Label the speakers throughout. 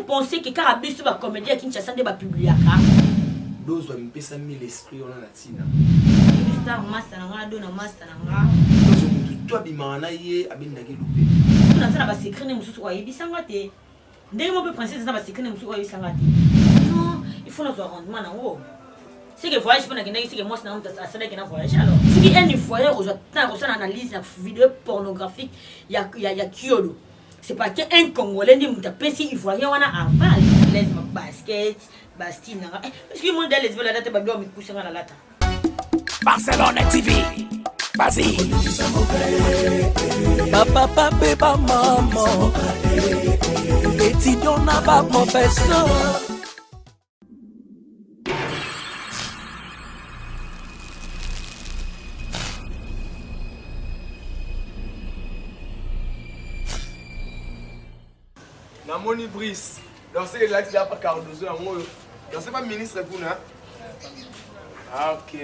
Speaker 1: penser que Karabiso va comédie qui Kinshasa de va publier.
Speaker 2: Dose va me passer 1000 esprits on a la tina.
Speaker 1: Star master nga do na master nga.
Speaker 2: Toi bimana ye abindaki loupé.
Speaker 1: On a ça va secret ne mususu wa yebisanga te. Ndenge mo pe princesse ça va secret ne mususu wa yebisanga te. Non, il faut notre rendement na wo. C'est que voyage pendant que c'est que moi c'est un ça que na voyage alors. Si il y a une foyer aux temps on analyse la vidéo pornographique il y a Kyolo. C'est pas qu'un Congolais dit muta pesi il voyait on a avant les basket, Bastine. Parce que mon les la date ba do mi coucher na la lata.
Speaker 3: Barcelone TV. Vas-y. Papa, papa, maman. Étudiant n'a pas professeur.
Speaker 2: Namoni Brice. Donc c'est là qu'il y a pas Cardozo en moi. Donc c'est pas ministre pour nous. Ah OK.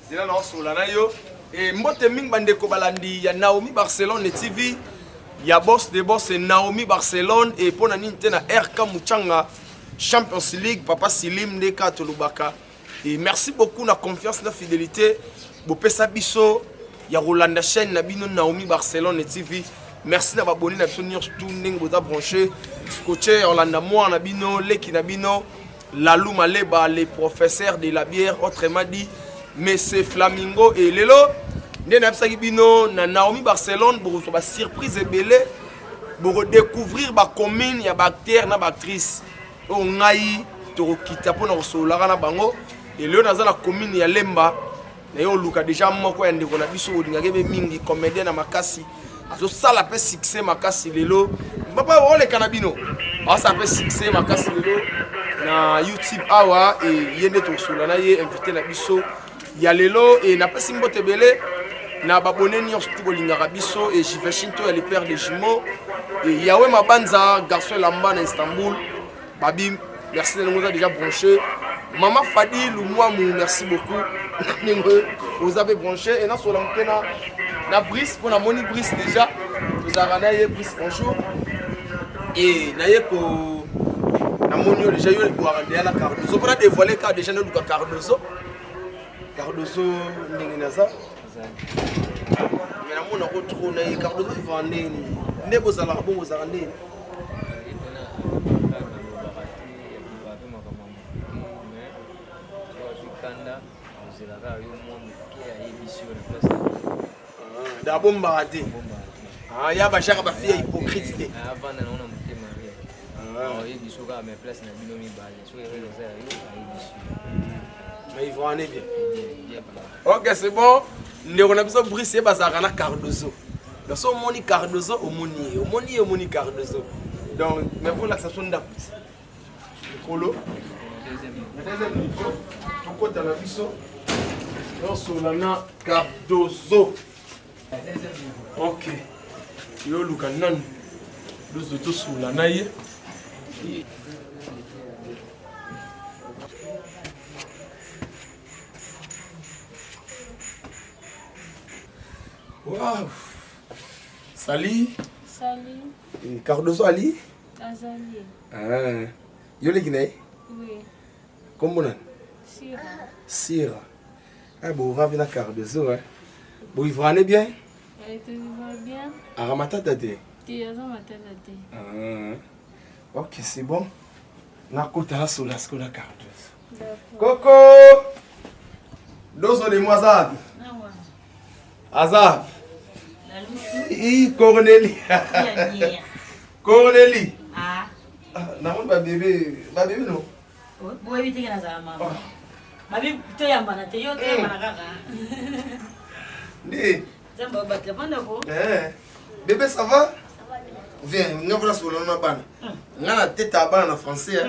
Speaker 2: C'est là non sur la yo. Et mbote ming bande ko balandi ya Naomi Barcelone TV. Ya boss de boss Naomi Barcelone et pour nani tena RK Muchanga Champions League papa Silim Ndeka Tolubaka. Et merci beaucoup na confiance na fidélité. Bo pesa biso ya Rolanda chaîne na bino Naomi Barcelone TV. Merci na baboni na biso nyos tout ndenge boza branché. Scotché Orlando moi na bino Leki na bino Lalou Maleba les professeurs de la bière autrement dit Monsieur Flamingo et Lelo Nena Psaki Bino na Naomi Barcelone pour une surprise belé pour découvrir ba commune ya bactère na bactrice o ngai to kita pona osolara na bango et le na la commune ya Lemba na yo luka déjà moko ya ndeko na biso olinga kebe mingi comédien na makasi azo sala pe succès makasi lelo papa ole kanabino asa pe succès makasi lelo na YouTube awa et yende to solana ye invité na biso ya lelo et na pesi mbote belé na babone nyos tout bolingaka biso et Jiveshinto ya les pères des jumeaux et Yahweh Mabanza garçon lamba na Istanbul babim merci de nous avoir déjà branché maman Fadi Lumouamou merci beaucoup vous avez branché et na solampena na Brice pour la moni Brice déjà vous avez Brice bonjour et na yeko na moni déjà yo boire la Cardozo pour dévoiler car déjà no luka Cardozo ndenge naza mais na mona ko trop na Cardozo vendre ne bozala bon bozala ndenge d'abord mbaraté ah ya ba chaka ba fille hypocrite
Speaker 4: avant na on monté marié ah il dit soka mes place na binomi balé so il ça
Speaker 2: mais ils vont aller bien OK c'est bon ndeko na biso Brice e bazaka na Cardozo donc so moni Cardozo omoni Cardozo donc mais pour l'accession d'appuis colo deuxième micro tout côté la biso donc sur la Cardozo OK yo luka nan dozo to sur la naie wow Salut
Speaker 5: Salut
Speaker 2: Cardozo Ali
Speaker 5: Azali
Speaker 2: ah yo le Guinée
Speaker 5: oui
Speaker 2: comment on Sira ah bon on va venir à Cardozo hein bon il va aller bien
Speaker 5: elle te va bien
Speaker 2: Aramata tate
Speaker 5: tu as ma tête
Speaker 2: ah OK c'est bon na kota la sola skola Cardozo
Speaker 5: d'accord
Speaker 2: Coco dozo de moi ça Azab Cornélie Cornélie
Speaker 1: Ah
Speaker 2: na mon bébé non
Speaker 1: bo éviter que na za mama mabi to yamba na te yo te yamba na kaka
Speaker 2: Né
Speaker 1: Zamba ba téléphone ko
Speaker 2: bébé ça va viens nous voilà sur le nom bana ngana tête à bana en français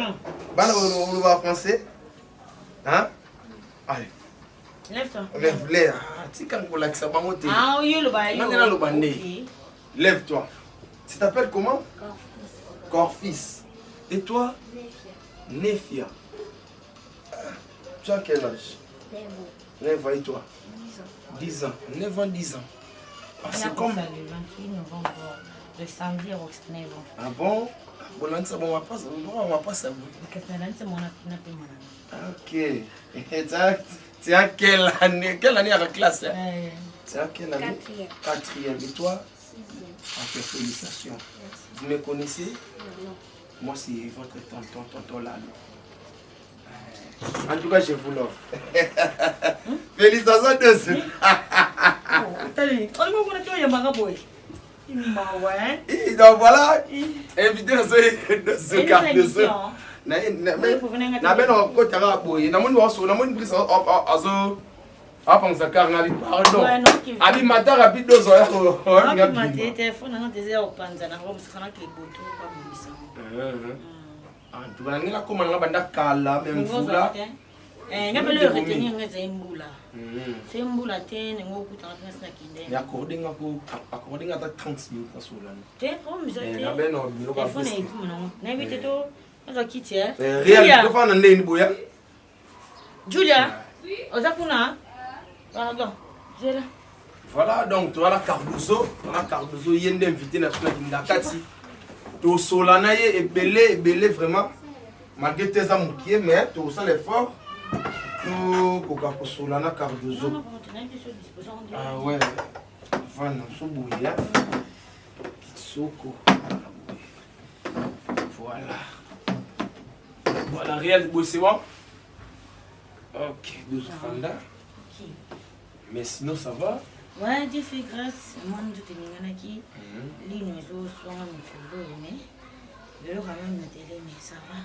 Speaker 2: bana on va français hein allez
Speaker 1: lève-toi
Speaker 2: lève
Speaker 1: ah oui le bail
Speaker 2: lève-toi tu t'appelles comment Corfis et toi Nefia tu as quel âge 9 ans et toi 10 ans 9 ans 10 ans ah, c'est comme
Speaker 1: le 28 novembre Le samedi au Exnevo.
Speaker 2: Ah bon? Bon, là, on va pas ça. Ok. Tu as quelle année à la classe? Tu as quelle année? Quatrième. Et toi? Ok, félicitations. Vous me connaissez? Moi, c'est votre tonton Lalo. En tout cas, je vous l'offre. Félicitations dessus. Donc voilà, invité de ce carte de ce. Na ben ko tanga boye na moni waso na moni brisa azo apanza karna bi pardon abi mata rapide dozo ya ko
Speaker 1: nga mate téléphone na teze ya opanza na ko msana ke boto ba mbisa
Speaker 2: tu kana ngila ko manga banda kala même fula
Speaker 1: nga pele retenir nga zembula sembula tene ngoku tanga na kinde
Speaker 2: ya according à 30 minutes na solana
Speaker 1: te ko mizate
Speaker 2: na ben no biro ba
Speaker 1: téléphone e kumo na invité to on quitte hein.
Speaker 2: Réel, tu vas en aller boya.
Speaker 1: Julia, Ozakuna. Pardon.
Speaker 2: Voilà donc tu as la Cardozo, yende invité na suna kindakati. To solana ye ebele vraiment malgré tes amukie mais tu ressens l'effort. To koka ko solana Cardozo. Ah ouais. Voilà, so boya. Kitsoko. Voilà. Voilà, réel, c'est bon. Ok, 12 Fanda. Mais sinon, ça va?
Speaker 1: Ouais, Dieu fait grâce. Moi, je te dis qui ligne aux soins, mais le quand même la télé, mais ça va.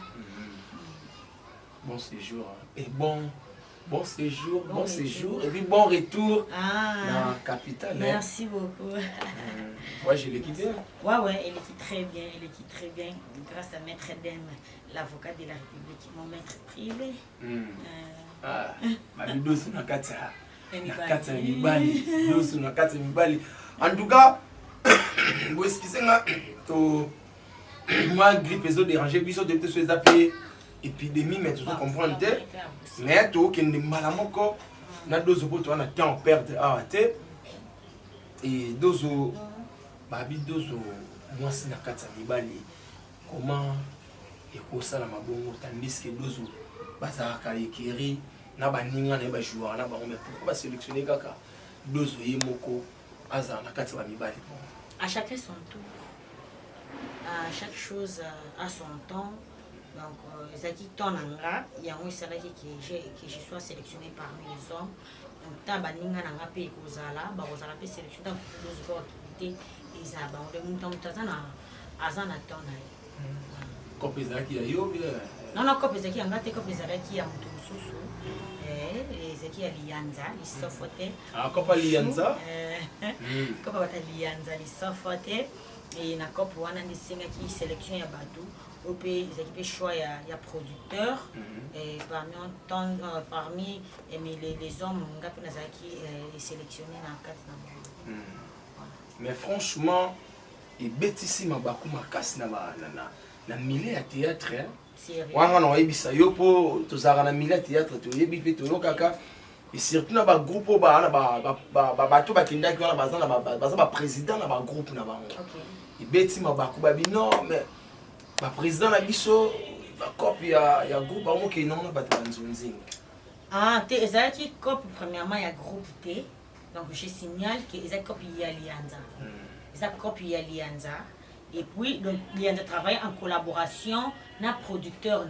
Speaker 2: Bon séjour. Et bon séjour. Et puis bon retour dans la capitale.
Speaker 1: Merci beaucoup.
Speaker 2: Ouais, je l'ai quitté.
Speaker 1: Ouais, elle équipe très bien. Grâce à Maître Edem, l'avocat de la République, mon maître privé.
Speaker 2: En tout cas, vous excusez-moi, moi, grippe et autres dérangés, puis ils peut se appeler épidémie, mais tu comprends, mais tu as des malamoko, na dozo pour toi, na temps perdre à te et dozo, babi dozo, moi c'est na kata mibali, comment et quoi ça la mabongo, tandis que dozo, bazaka ekeri, na baninga na ba joueur, na ba mais pourquoi sélectionner kaka, dozo yemoko, aza na kata mibali.
Speaker 1: À chacun son tour, à chaque chose à son temps. Donc, Zaki Tonanga, il y a un salaire que je sois sélectionné parmi les hommes. Donc, Tabaninga n'a pas Kozala, Barozala peut sélectionner dans les autres activités. Et ça, on demande tant de temps à Zana Tonai.
Speaker 2: Kopezaki a yo,
Speaker 1: non, Kopezaki a gâté Kopezaki a Moutoussou. Et Zaki a Lianza, il s'offrait.
Speaker 2: Ah, Kopa Lianza?
Speaker 1: Kopa Lianza, il s'offrait. Et na Kopa Wana, il sélectionne à Badou. Ils équipent choix, il y a producteurs, et parmi les hommes, qui sélectionnés dans le cadre.
Speaker 2: Mais franchement, et bêtissime à Bakou Makas na milieu à théâtre. Et surtout dans le groupe, président dans le groupe. Et bêtissime à Bakou non, mais. Le président a dit il y a un groupe qui est non,
Speaker 1: ah, T, premièrement, il y a un groupe T. Donc, je signale que les il y a Lianza. Il y a Lianza. Et puis, Lianza travaille en collaboration avec les producteurs.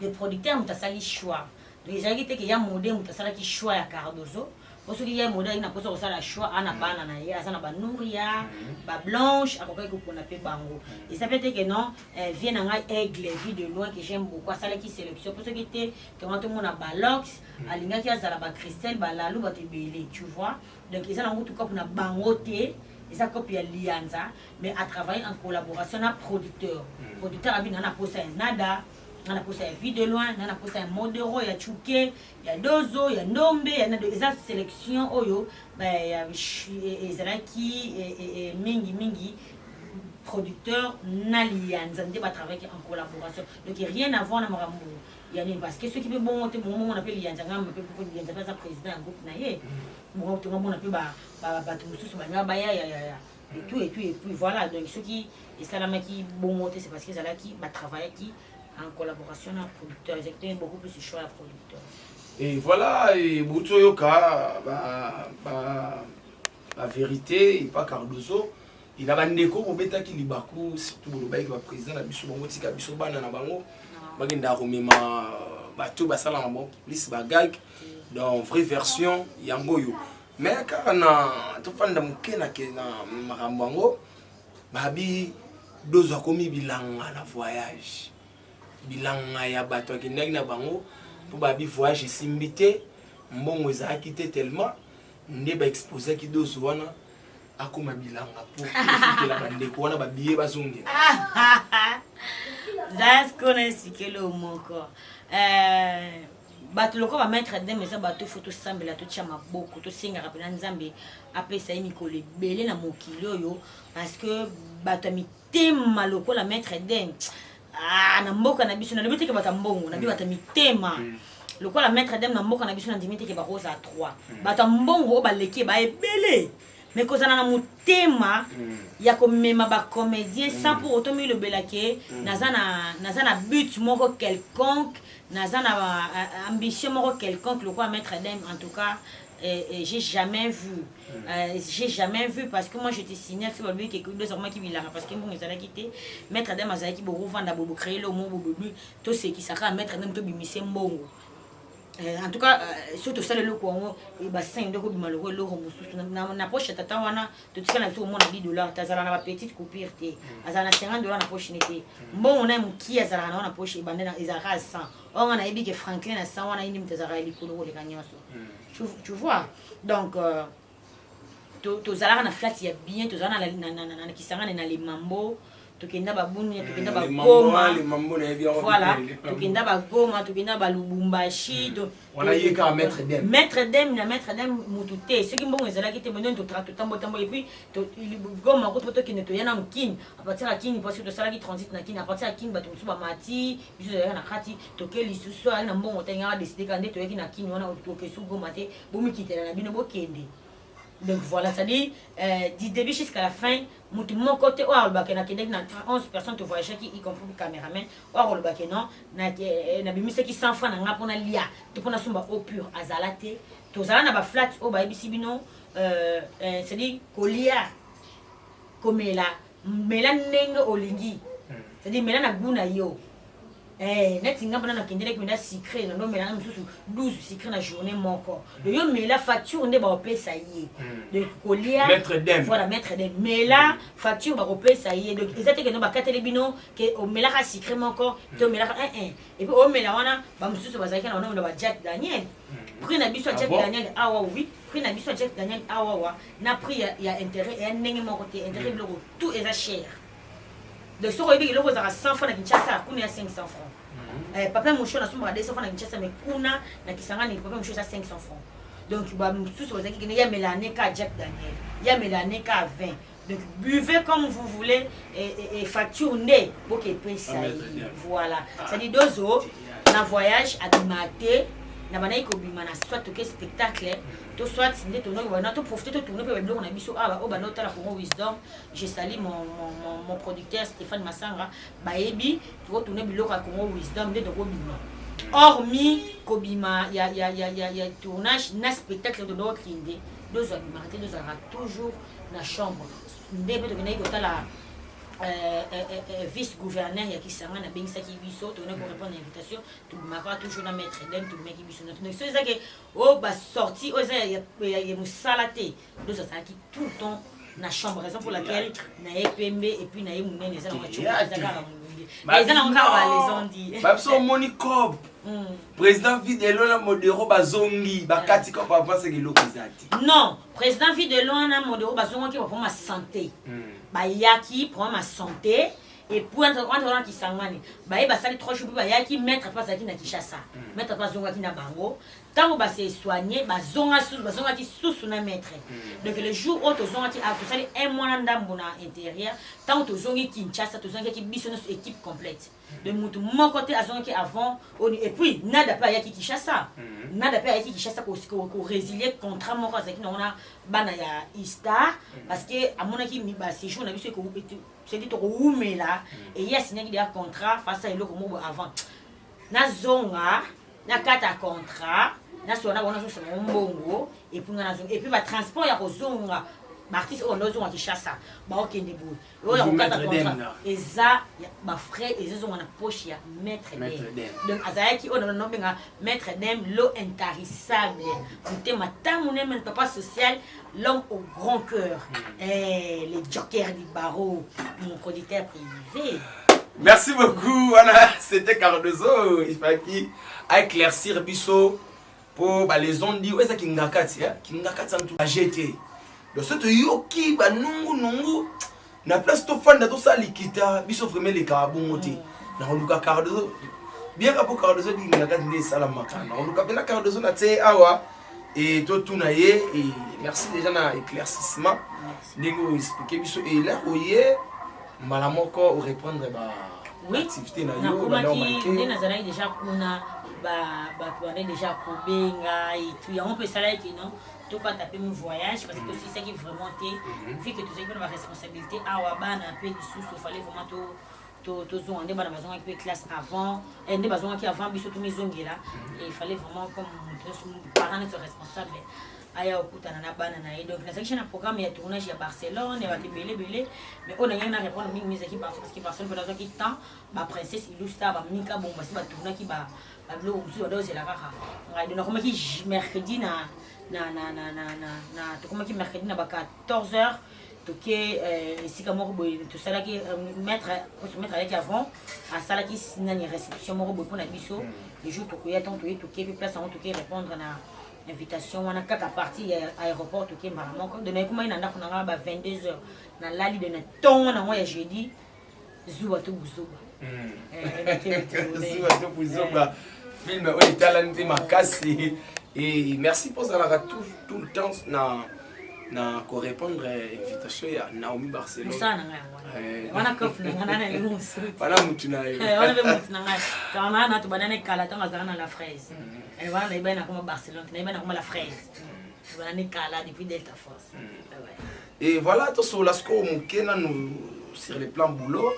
Speaker 1: Les producteurs ont fait le choix. Donc, il y a un modèle qui a fait le choix à Cardozo. Parce qu'il y a un modèle qui a fait le choix à Nabana, à Nouria, à Blanche, à Coca qu'on appelle Bango. Et ça peut être que non, vient un aigle, vie de loin que j'aime beaucoup. Ça qui sélectionne. Parce que était quand tout le monde a Balox, à l'Inga qui a Zalaba Christelle, Balalou, Batébélé, tu vois. Donc ils ont tout cas pour la Bangoté, ils ont copié Lianza, mais à travailler en collaboration avec producteurs. Producteurs, ils ont posé un nada. On a posé une vie de loin, on a posé un modero, il y a Tchouké, il y a Dozo, il y a Nombe, il y a des sélections, il y a Zeraki et Mingi, producteurs, Nalian, Zandé va travailler en collaboration. Donc il n'y a rien à voir dans Maramou. Parce que ceux qui peuvent monter, on appelle Lian, on appelle président d'un groupe. On appelle et tout, et puis voilà. Donc, ceux qui, et ça là, qui bon c'est parce que ça là qui va travailler qui en collaboration avec le producteur. Ils ont beaucoup plus de choix à producteur.
Speaker 2: Et voilà, et Boutoyoka, la vérité, et pas Cardozo, il a un déco pour bêta qui libakou, surtout pour le bail qui va président, la biso bango, tika biso bana na bango, bagenda romema, bateau, basala na bon, police bagag, dans vraie version, yangoyo. Mais quand on a tout fan d'amuke na marambango, babi, dozo komi bilanga na voyage, bilanga ya bateau qui n'a bango. Pour babi voyage simbité mbongo za quitté tellement ndeba exposé ki do zwana akoma bilanga pour que la bande ko wana ba billet bazongi
Speaker 1: ça ce qu'on expliqué le mot quoi bato loko ba mettre des mais ça bato photo sambela to chama boko to singa rapena nzambe apesa mikolo belé na mokilo yo parce que bato mi tema loko la mettre des na mboka na biso na limite ke batambongo na bi batamitema lokola maître dem na mboka na biso na limite ke ba rosa 3 batambongo ba leki ba ebele mais kozana na mutema ya komema ba comédien sans pour autant le belake nazana but moko quelconque nazana ambition moko quelconque lokola maître dem en tout cas j'ai jamais vu parce que moi je te signale que le quelque deux hommes qui vivent parce que bon ils allaient quitter mettre Adam Azaki bobo vendre bobo créer le mot bobo tout ce qui sera mettre Adam to bimise mbongo en tout cas surtout ça le ko et bassin de ko bimalo le ko mususu na poche tata wana to tsana to mo na $10 tazala na petite coupure te azana $50 na poche nete mbongo na mki azala na poche bandena izara 100 on a ebi que Franklin na 100 wana ini mtazara likolo le kanyoso. Tu vois, donc tu as la flat il y a bien, tu as la qui s'arrête dans les mambo, tu kenda ba bunya, tu kenda ba goma, voilà, tu kenda ba goma, tu kenda ba lubumbashi,
Speaker 2: on a eu qu'à mettre dem
Speaker 1: mututé, ceux qui bon ils allaient quitter maintenant tu trates tambo et puis il goma ko to qui nettoyer na mkin, à partir à kin parce que ça qui transit na kin, à partir à kin ba tu suba mati, biso na khati to ke lisusu na mbongo tenga décider quand to yaki na kin wana to ke su goma te, bomi kitela na bino bokende. Donc voilà, ça dit du début jusqu'à la fin, mon côté, ou à l'Obakena, qui n'a 11 personnes te voyager qui y compris le caméraman, ou à l'Obakena, n'a pas qui s'en fait, n'a pas lia, tu peux n'assumer au pur, à Zalate, tu as un flat, au Baibisibino, c'est-à-dire Kolia, comme là, Mélan au Lingi, c'est-à-dire Mélan à Gounayo. Net singa bana nakendele kwenda secret na ndo mela msusu 12 secret na journée moko le yo mela facture nde ba opesa ye de kolia
Speaker 2: maître dem
Speaker 1: voilà maître dem mela facture ba opesa ye donc ezate ke no ba katele bino ke o mela ka secret moko to mela et puis o mela wana ba msusu bazaki na wana ba Jack Daniel prix na biso Jack Daniel awa oui prix na biso Jack Daniel awa na prix ya intérêt et ndenge moko te intérêt bloko tout est cher. Donc, si vous avez 100 francs, vous avez 500 francs. Papa Moucho na sumba 200 francs na Kinshasa mais kuna na Kisangani papa Moucho 500 francs. Donc ba tous vous avez ya Mélanie ka Jack Daniel, ya Mélanie ka 20. Donc buvez comme vous voulez et facture né pour que paye ça. Voilà. Ça dit dozo na voyage à Dimaté na bana iko bima na soit que spectacle to soit ndé to no na to profiter to tourner pe biloko na biso aba o bana otala Congo Wisdom. Je salue mon producteur Stéphane Massanga baebi to tourner biloko à Congo Wisdom ndé to ko bima hormis kobima ya tournage na spectacle de d'autres indé deux animatés deux aura toujours na chambre ndé pe to na iko tala vice-gouverneur ya Kisanga na bengisa ki biso to na ko répondre à l'invitation to maka toujours na maître dem to meki biso donc c'est ça que oh ba sorti oh ça ya musalate deux ça qui tout le temps na chambre raison pour laquelle na epembe et puis na yemunene ça na ko chukaka mais ça na encore les ont dit
Speaker 2: babso monikob président Videlo na modero bazongi bakati ko pa penser que l'opposati
Speaker 1: non président Videlo na modero bazongi pour ma santé bayaki pour ma santé et puis on qui sangani ba ba sali 3 jours ba yaki mettre pasaki na Kinshasa mettre pas zonga ki na bango tant ba se soigner ba zonga ki sous na mettre donc le jour où to zonga ki a to sali un mois ndambo na intérieur tant to zongi Kinshasa to zonga ki biso notre équipe complète de mutu mon côté a zonga ki avant et puis nada pas yaki Kinshasa nada pas yaki Kinshasa ko résilier contrat mon kasi na ona bana ya Istar parce que à mon aki mi ba séjour na biso ko c'est dit to umela et yes signé des contrat face à eloko mo avant na zonga na kata contrat na sona bona so mbongo et puis na zonga et puis ba transport ya ko zonga ba artiste on no zonga Kinshasa ba okende bout o ya kata contrat eza ba frais ezo na poche ya maître dem donc azayaki on no benga maître dem l'eau intarissable c'était matamu nem papa social l'homme au grand cœur les jokers du barreau mon producteur privé.
Speaker 2: Merci beaucoup, Anna. C'était Cardozo. Il fallait qu'il éclaircir Bisso pour les ondes. Où est-ce qu'il y a tout à jeter? Donc, c'est yoki, nungu. Na place to fan to ça likita. Bisso vraiment les carabons. Na on luka Cardozo. Bien rapport Cardozo dit qu'il y a des salamakana. On luka bien Cardozo na tse awa. Et tout naye. Et merci déjà na éclaircissement. Nego expliquer Bisso. Et là, oye. Malamoko ou reprendre l'activité na yo
Speaker 1: ba qui nazana déjà kuna ba on est déjà kobenga et puis on peut ça qui non tout quand taper mon voyage parce que c'est ça qui vraiment vu que tu sais que la responsabilité awa bana peu du sous fallait vraiment to zo ande bana bazonga qui classe avant et ande bazonga qui avant biso tout maison là et il fallait vraiment comme parents être responsable aya okutana na bana na donc na programme ya tournage à Barcelone et va te belé mais on a rien à répondre mes équipes parce que Barcelone pendant qui temps ba princesse Ilustra ba Mika bomba si ba tourner qui ba blo musu do c'est la raha ngai donc comme qui mercredi na to comme qui mercredi na ba 14h toke si comme boy to sala qui mettre avec avant à sala qui nani réception mo boy pour na biso les jours to koya tant to ke place en to ke répondre na invitation wana kaka parti ya aéroport to ke malamoko de na kuma ina ndako na ba 22h na lali de na ton na moi jeudi zuba to buzuba
Speaker 2: zuba to buzuba film on est talenté makasi et merci pour ça la tout le temps na ko répondre invitation ya Naomi Barcelone
Speaker 1: sana ngaya wana kofu ngana na lusu
Speaker 2: wana mutu na yo
Speaker 1: wana be mutu na ngaya kama na to banane kala tanga zana la fraise et wana na ibana comme Barcelone na ibana comme la fraise banane kala depuis Delta Force
Speaker 2: et voilà tout sur la score mukena nous sur le plan boulot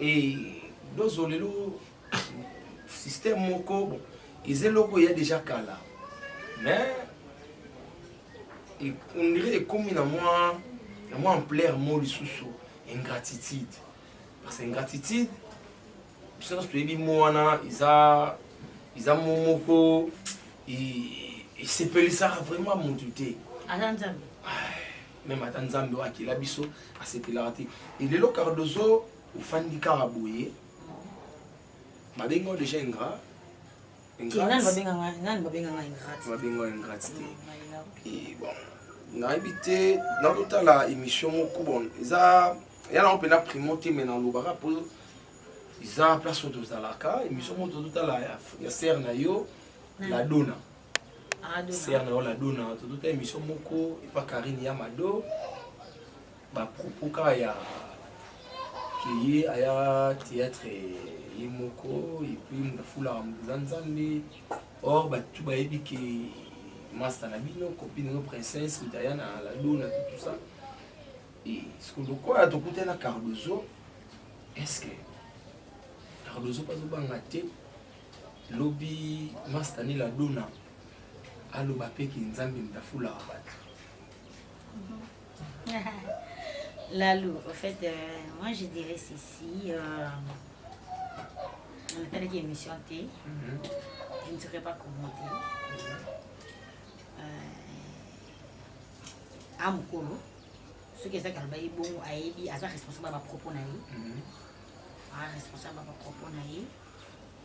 Speaker 2: et dozolelo système moko bon ils loko il y a déjà kala mais et on dirait comme moi en plaire mot le sous ingratitude parce que ingratitude c'est parce que les moana ils a momoko et c'est peut ça vraiment mon tuté
Speaker 1: atanzambe
Speaker 2: même atanzambe wa ki la biso a c'est pélarité et le Cardozo au fandi karaboye mabengo déjà ingrat ingratité et bon on a habité dans toute la émission moko bon isa ya na pena primauté mais dans l'obara pour isa place de zalaka émission moko toute la ya ser na yo la dona ser na la dona toute émission moko et pas Karine Yamado ba propos ka ya qui aya théâtre yemoko et puis ndafula mzanzambe or ba tu ba ebiki master na bino copine no princesse Diana la dona tout ça et ce que le quoi to côté na Cardozo est-ce que Cardozo pas bangate lobby master ni la dona allo ba pe ki nzambe ndafula abatu
Speaker 1: Lalou, en fait, moi je dirais ceci. On appelle qui émission T. Je ne saurais pas commenter. À Mukolo, ce qui est ça qu'elle va y bon, elle est responsable de ma propos naïe. Responsable de ma propos naïe.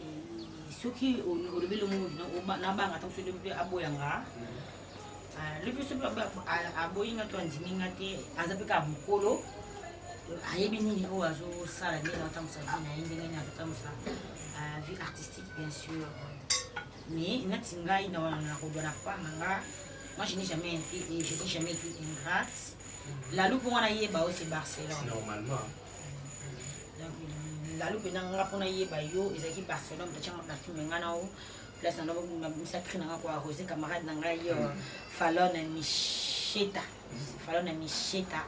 Speaker 1: Et ceux qui au niveau de le monde, n'a pas attention de aboyanga. Le plus simple à boyinga to nziminga te azapeka Mukolo. ayebi nini oyo azosala ndenge aotambusa vie na ye ndenge nini azotambusa vie artistique bien sûr mais nati ngai nakodwana panga nga moi je n'ai jamais été ingrate la loupe wana yeba o c'est Barcelone
Speaker 2: normalement
Speaker 1: donc la loupe nanga mpona yeba yo ezalaki Barcelone tatianga na filme nga na o place na misakri nanga kwa Rosé camarade na ngai Fallon Micheta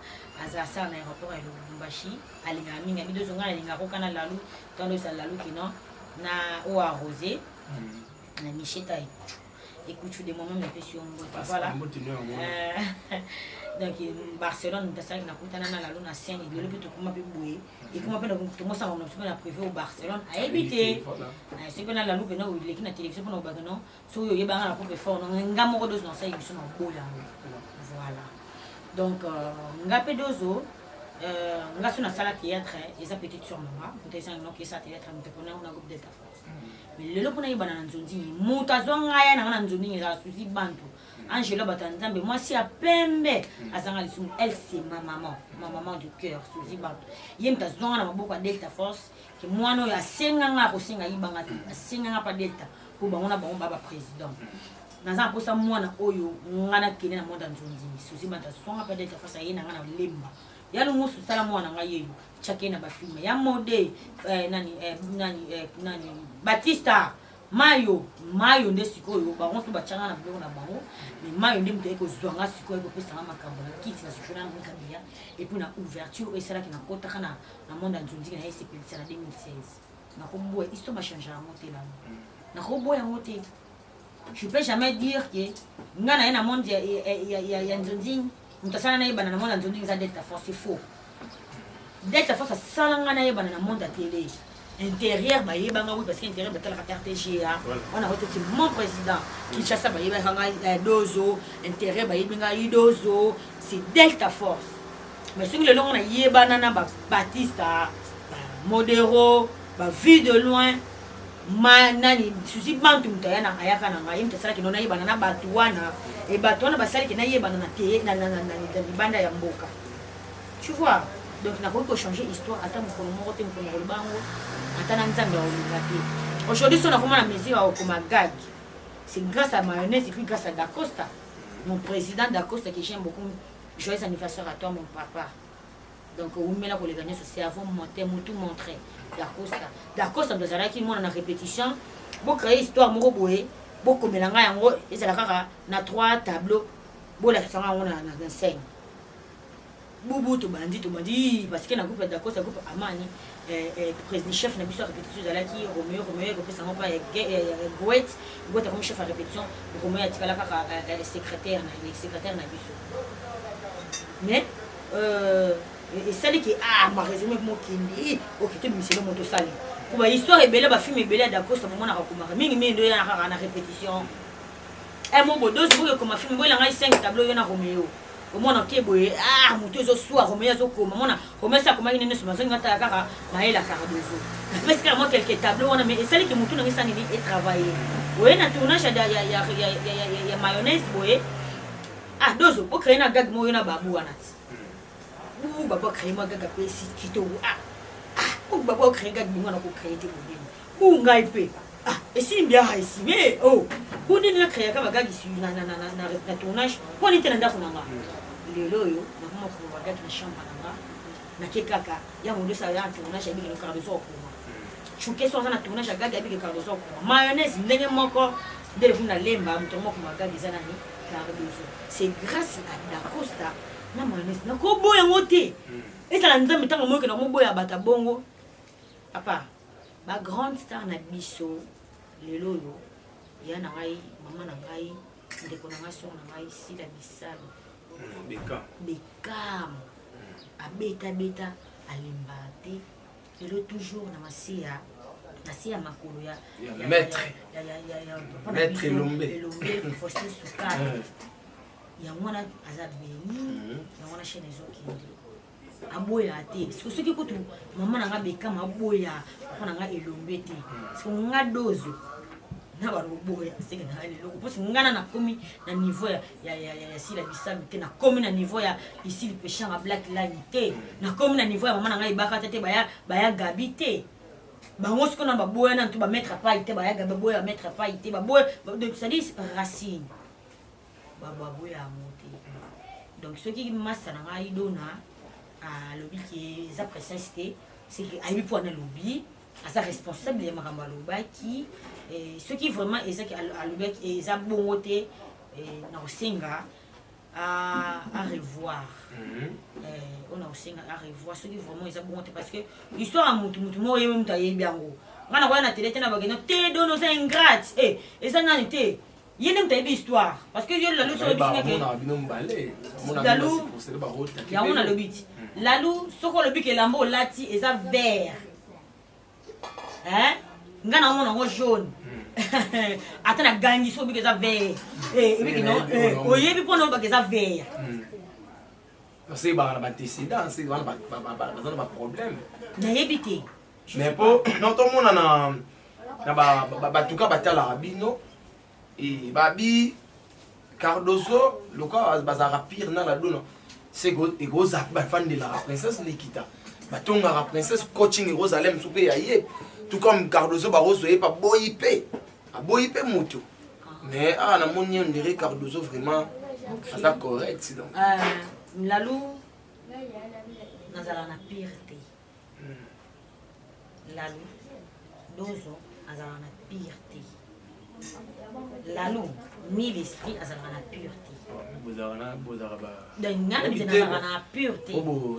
Speaker 1: azasa na aéroport ya Lubumbashi alinga minga bidozo nga alinga kokana lalu tondo sa lalu kino na o Rosé na Micheta écoute des moments mais sur voilà donc Barcelone tasaki na kutana na lalu na scène de lepe to kuma pe boye et kuma pe to mo sa on a prévu au Barcelone a éviter c'est que na lalu pe na o leki na télévision pour no bagano so yo yeba na ko pe fort no ngamo ko dos no sa émission na boya voilà donc ngape dozo nga suna sala théâtre eza petite sur moi peut-être ça no que ça théâtre entrepreneur on a groupe Delta Force mais lelo pona yeba na nzondi muta zonga ya na nzondi za susi bantu Angela Batanzambe, moi si à Pembe, elle c'est ma maman du cœur, Suzy Bantu. Yem ta zona na beaucoup Delta Force, que moi no ya senganga ko senga yibanga te, senganga pa Delta, pour bangona bango baba président. Dans un posa moi na oyo ngana kene na monde nzondi, Suzy Bantu songa pa Delta Force yena ngana lemba. Ya lu musu sala moi na ngayeyo, chake na ba film. Ya mode nani Batista Mayo nde sikoyo bango to bachanga na biloko na bango mais Mayo nde muteko zwanga sikoyo ko pesa makambo na kiti na sukuna na kabia et puis na ouverture et cela qui na kota kana na monde nzondi na SCP na 2016 na kombo histoire ba changer en moté là na kombo ya moté je peux jamais dire que ngana na monde ya nzondi mutasana na ibana na monde nzondi za Delta Force c'est faux Delta Force sala ngana ibana na monde télé intérieur bah yebanga oui parce que intérieur batal la RTGA on a retenu mon président qui chasse bah yebanga dozo intérieur bah yebanga idozo c'est Delta Force mais ce que le long on a yebana na ba Batista Modero ba vie de loin manani susi bantu mutayana ayaka na ngai mtasala kinona yebana na batuana et batuana basali kina yebana na te na banda ya mboka tu vois. Donc, on a voulu changer l'histoire. Attends, aujourd'hui, si on a vraiment la mesure comme un gag, c'est grâce à Mayonnaise et puis grâce à Dacosta. Mon président Dacosta qui j'aime beaucoup. Joyeux anniversaire à toi, mon papa. Donc, on met là pour les gagner, c'est avant de monter, tout montrer. Dacosta, dans la qui monte en répétition, pour créer l'histoire, mon robot, beaucoup de mélange, et c'est la na 3 tableaux, pour la faire on a dans scène. Boubou to bandi parce que na groupe d'accord ça groupe amani président chef na biso répétition za laki Romeo ko pesa ngo pa Goet comme chef à répétition Romeo atikala kaka secrétaire na biso mais et ça dit que ma résumé mo kindi okité miselo moto sali pour histoire ebele ba film ebele d'accord ça moment na rakomaka mingi ndo ya na répétition mon bodo c'est comme film bo la ngai 5 tableaux yo na Romeo au moins on keboye muto zo soir Romeo zo ko mona Romeo ça comment nene suma zonga ta kaka na ela karadozo parce que moi quelques tableaux on a mais ça qui muto na ngisa ni et travailler ouais na tournage ya Mayonnaise boye dozo pour créer na gag mo yo na babu wanati baba créer mo gag pe si kito baba créer gag mo na ko créer te boye ngai pe et si bien ici mais on est là créer comme gag ici na tournage on était là ndako nanga lelo yo na kama ko gag na chambre nanga na kekaka ya mo sa ya tournage ya biki ka rezo ko chuke so na tournage ya gag ya biki ka rezo ko Mayonnaise ndenge moko dele kuna lemba mto moko gag za nani ka rezo c'est grâce à Dacosta na Mayonnaise na ko boya ngote et ça la nzambe tango mo ke na mo boya bata bongo apa ma grande star na biso lelo yo ya na ngai mama na ngai ndeko na ngai so na ngai si la bisalo Bekam abeta alimbate lelo toujours na masia makolo ya
Speaker 2: maître Lombe
Speaker 1: Faustin Sukari ya mwana azabeni ya mwana chaîne ezokindi aboya te ce qui kutu mama na nga Bekam aboya pona nga elombe te so nga dozo na baroboya senge na lelo parce ngana na komi na niveau ya sila bisami te na komi na niveau ya ici le péché en black line te na komi na niveau ya mama na ngai bakata te baya gabi te bango siko na baboya na to ba mettre pas ite baya gabi boya mettre pas ite baboya donc ça dit racine baboya monter donc ce qui massa na ngai dona à lobby qui est précité c'est que ayi pour na lobby à responsable de makambo lobaki ce qui vraiment est ça qui a lobaki et ça bongoté na osenga à revoir on a osenga à revoir ce qui vraiment est ça bongoté parce que l'histoire a mutu mo yeme mutaye biango ngana kwa na télé tena bageno te dono ça ingrate et ça nani te yene mutaye histoire parce que yo la lu sur le bisine que la lu ya on a le but la lu soko le but que lambo lati et ça vert hein ngana mona ngo jaune atana gangi so bike za vert bike non oyebi pono bake za vert
Speaker 2: c'est ba na décidant c'est ba na problème
Speaker 1: na yebite
Speaker 2: mais po non to mona na ba tuka batala rabino et babi Cardozo le quoi bazara pire na la dono c'est go ego za ba fan de la princesse Nikita batonga la princesse coaching Jérusalem soupe yaye tout comme Cardozo Barroso et pas boyipé a boyipé moto mais na moni on dirait Cardozo vraiment ça correct donc
Speaker 1: Lalou nazala na pire Lalou dozo nazala na pire Lalou ni l'esprit azala na pure